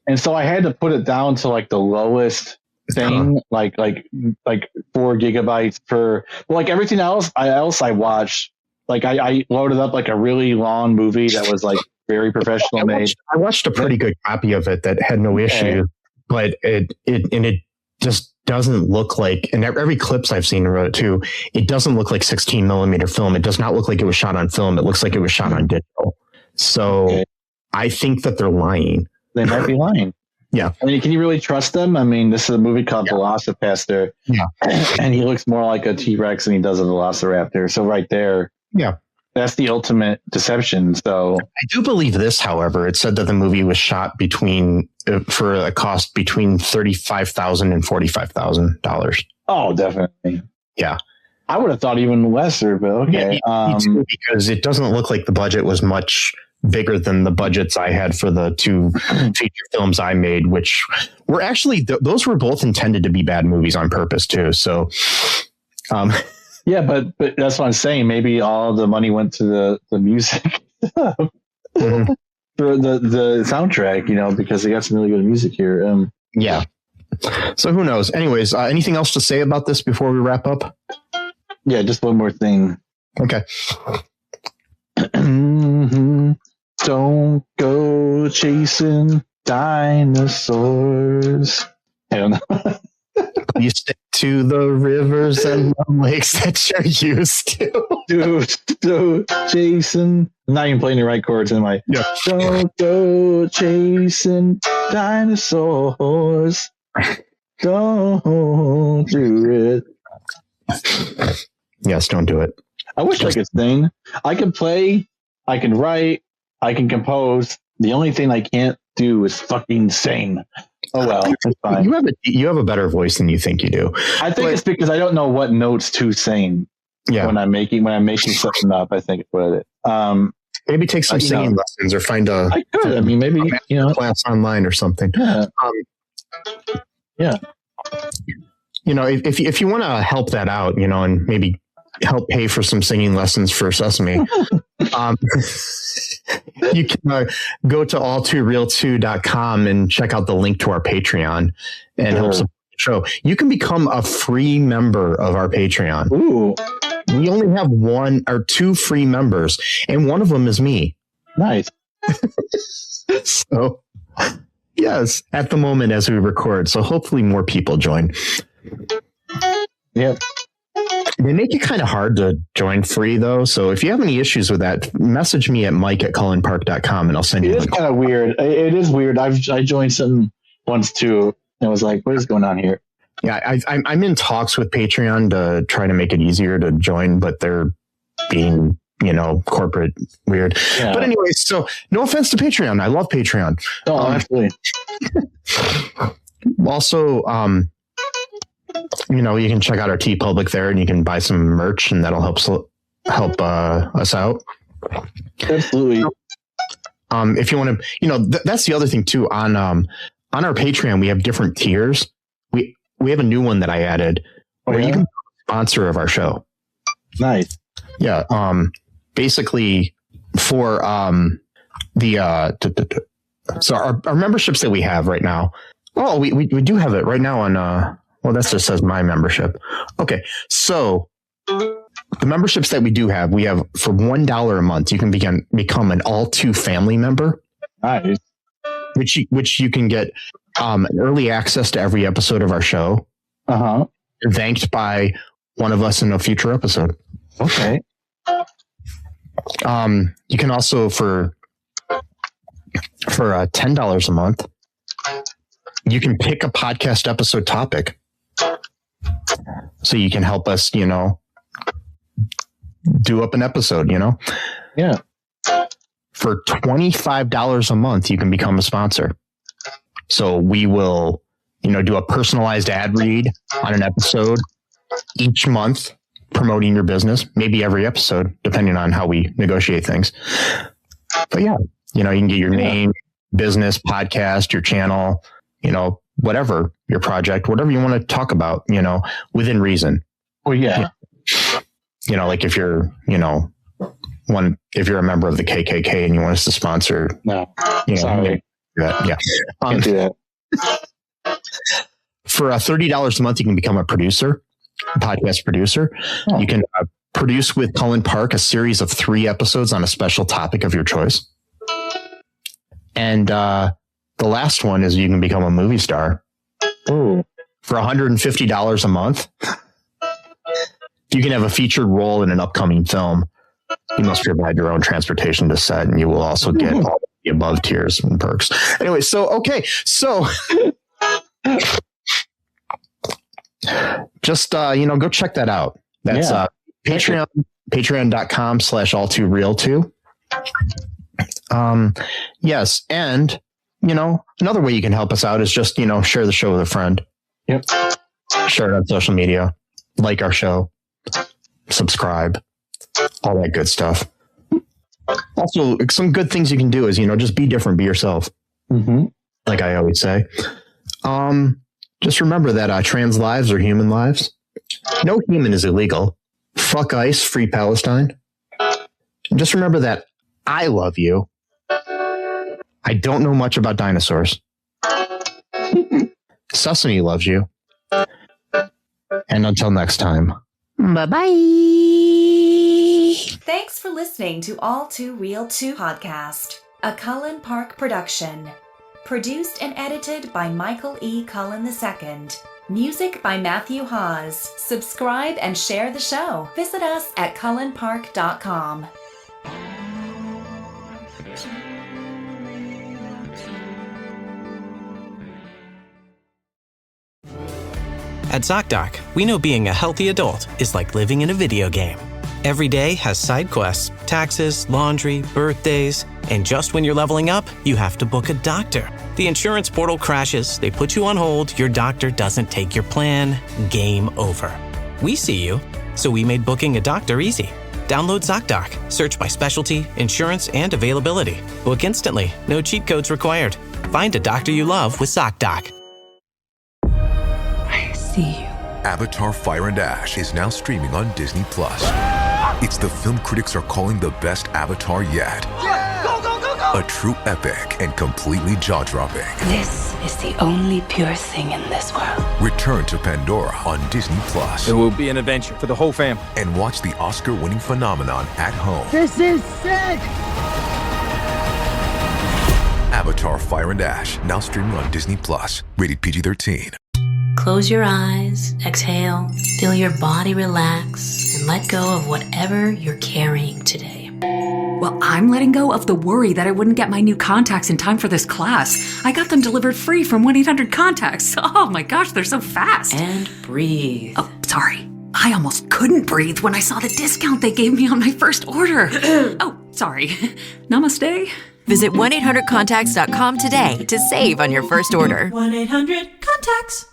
S5: And so I had to put it down to like the lowest thing, like 4 gigabytes per, like everything else I watched. Like I loaded up like a really long movie that was like very professional made.
S1: I watched a pretty good copy of it that had no issue, but it just doesn't look like, and every clips I've seen about it too, it doesn't look like 16 millimeter film. It does not look like it was shot on film. It looks like it was shot on digital. So I think that they're lying.
S5: They might be lying.
S1: Yeah.
S5: I mean, can you really trust them? I mean, this is a movie called VelociPastor.
S1: Yeah.
S5: And he looks more like a T-Rex than he does a Velociraptor. So right there.
S1: Yeah.
S5: That's the ultimate deception. So
S1: I do believe this, however. It said that the movie was shot for a cost between $35,000 and $45,000.
S5: Oh, definitely.
S1: Yeah.
S5: I would have thought even lesser, but okay.
S1: Me too, because it doesn't look like the budget was much bigger than the budgets I had for the 2 feature films I made, which were actually, those were both intended to be bad movies on purpose too. So,
S5: yeah, but that's what I'm saying. Maybe all the money went to the music for the soundtrack, because they got some really good music here.
S1: Yeah. So who knows? Anyways, anything else to say about this before we wrap up?
S5: Yeah, just one more thing.
S1: Okay.
S5: Don't go chasing dinosaurs. I don't know.
S1: You stick to the rivers and the lakes that you're used to.
S5: Dude, Jason. I'm not even playing the right chords in my. Yeah. Don't go chasing dinosaurs. Don't do it.
S1: Yes, don't do it.
S5: I wish I could sing. I can play. I can write. I can compose. The only thing I can't do is fucking sing. Oh well, that's fine.
S1: You have a better voice than you think you do.
S5: I think it's because I don't know what notes to sing. Yeah. When I'm making something up, I think it's what it is.
S1: Maybe take some singing lessons or find a.
S5: I could. I mean, maybe
S1: class online or something.
S5: Yeah.
S1: If you want to help that out, and maybe help pay for some singing lessons for Sesame, you can go to all2reeltoo.com and check out the link to our Patreon and help support the show. You can become a free member of our Patreon.
S5: Ooh.
S1: We only have 1 or 2 free members, and one of them is me.
S5: Nice.
S1: So, yes, at the moment as we record. So hopefully more people join.
S5: Yep.
S1: They make it kind of hard to join free, though. So if you have any issues with that, message me at mike@cullenpark.com and I'll send you.
S5: It is kind of weird. It is weird. I joined some once too. And I was like, what is going on here?
S1: Yeah, I'm in talks with Patreon to try to make it easier to join, but they're being, corporate weird. Yeah. But anyways, so no offense to Patreon. I love Patreon.
S5: Oh, absolutely.
S1: Also, you can check out our TeePublic there and you can buy some merch and that'll help us out.
S5: Absolutely.
S1: If you want to, that's the other thing too. On our Patreon, we have different tiers. We have a new one that I added where you can be a sponsor of our show.
S5: Nice.
S1: Yeah. Basically for so our memberships that we have right now. Oh, we do have it right now on well, that just says my membership. Okay. So the memberships that we have for $1 a month, you can become an All2 family member.
S5: Nice.
S1: Which you can get an early access to every episode of our show.
S5: Uh-huh.
S1: Thanked by one of us in a future episode.
S5: Okay.
S1: You can also for $10 a month, you can pick a podcast episode topic. So you can help us, do up an episode,
S5: Yeah.
S1: For $25 a month, you can become a sponsor. So we will, do a personalized ad read on an episode each month, promoting your business, maybe every episode, depending on how we negotiate things. But yeah, you can get your name, business, podcast, your channel, whatever your project, whatever you want to talk about, within reason.
S5: Well, yeah.
S1: Like if you're, if you're a member of the KKK and you want us to sponsor,
S5: no, sorry.
S1: Yeah.
S5: Can't do that.
S1: For $30 a month, you can become a producer, a podcast producer. Oh. You can produce with Cullen Park a series of 3 episodes on a special topic of your choice. And the last one is you can become a movie star.
S5: Ooh.
S1: For $150 a month. You can have a featured role in an upcoming film. You must provide your own transportation to set, and you will also get all the above tiers and perks. Anyway, okay. So just, go check that out. That's patreon.com/all2reeltoo. Yes. And, another way you can help us out is just, share the show with a friend.
S5: Yep.
S1: Share it on social media, like our show, subscribe, all that good stuff. Also, some good things you can do is, just be different, be yourself.
S5: Mm-hmm.
S1: Like I always say. Just remember that trans lives are human lives. No human is illegal. Fuck ICE, free Palestine. And just remember that I love you. I don't know much about dinosaurs. Sesame loves you. And until next time.
S6: Bye-bye. Thanks for listening to All2ReelToo podcast, a Cullen Park production. Produced and edited by Michael E. Cullen II. Music by Matthew Hawes. Subscribe and share the show. Visit us at cullenpark.com.
S7: At ZocDoc, we know being a healthy adult is like living in a video game. Every day has side quests, taxes, laundry, birthdays, and just when you're leveling up, you have to book a doctor. The insurance portal crashes, they put you on hold, your doctor doesn't take your plan, game over. We see you, so we made booking a doctor easy. Download ZocDoc, search by specialty, insurance, and availability. Book instantly, no cheat codes required. Find a doctor you love with ZocDoc.
S8: I see you.
S9: Avatar: Fire and Ash is now streaming on Disney+. It's the film critics are calling the best Avatar yet.
S8: Yeah! Go, go, go, go!
S9: A true epic and completely jaw-dropping.
S8: This is the only pure thing in this world.
S9: Return to Pandora on Disney+.
S3: It will be an adventure for the whole family.
S9: And watch the Oscar-winning phenomenon at home.
S10: This is sick!
S9: Avatar: Fire and Ash, now streaming on Disney Plus. Rated PG-13.
S8: Close your eyes, exhale, feel your body relax, and let go of whatever you're carrying today.
S10: Well, I'm letting go of the worry that I wouldn't get my new contacts in time for this class. I got them delivered free from 1-800-CONTACTS. Oh my gosh, they're so fast.
S8: And breathe.
S10: Oh, sorry. I almost couldn't breathe when I saw the discount they gave me on my first order. Oh, sorry. Namaste.
S11: Visit 1-800-CONTACTS.com today to save on your first order.
S12: 1-800-CONTACTS.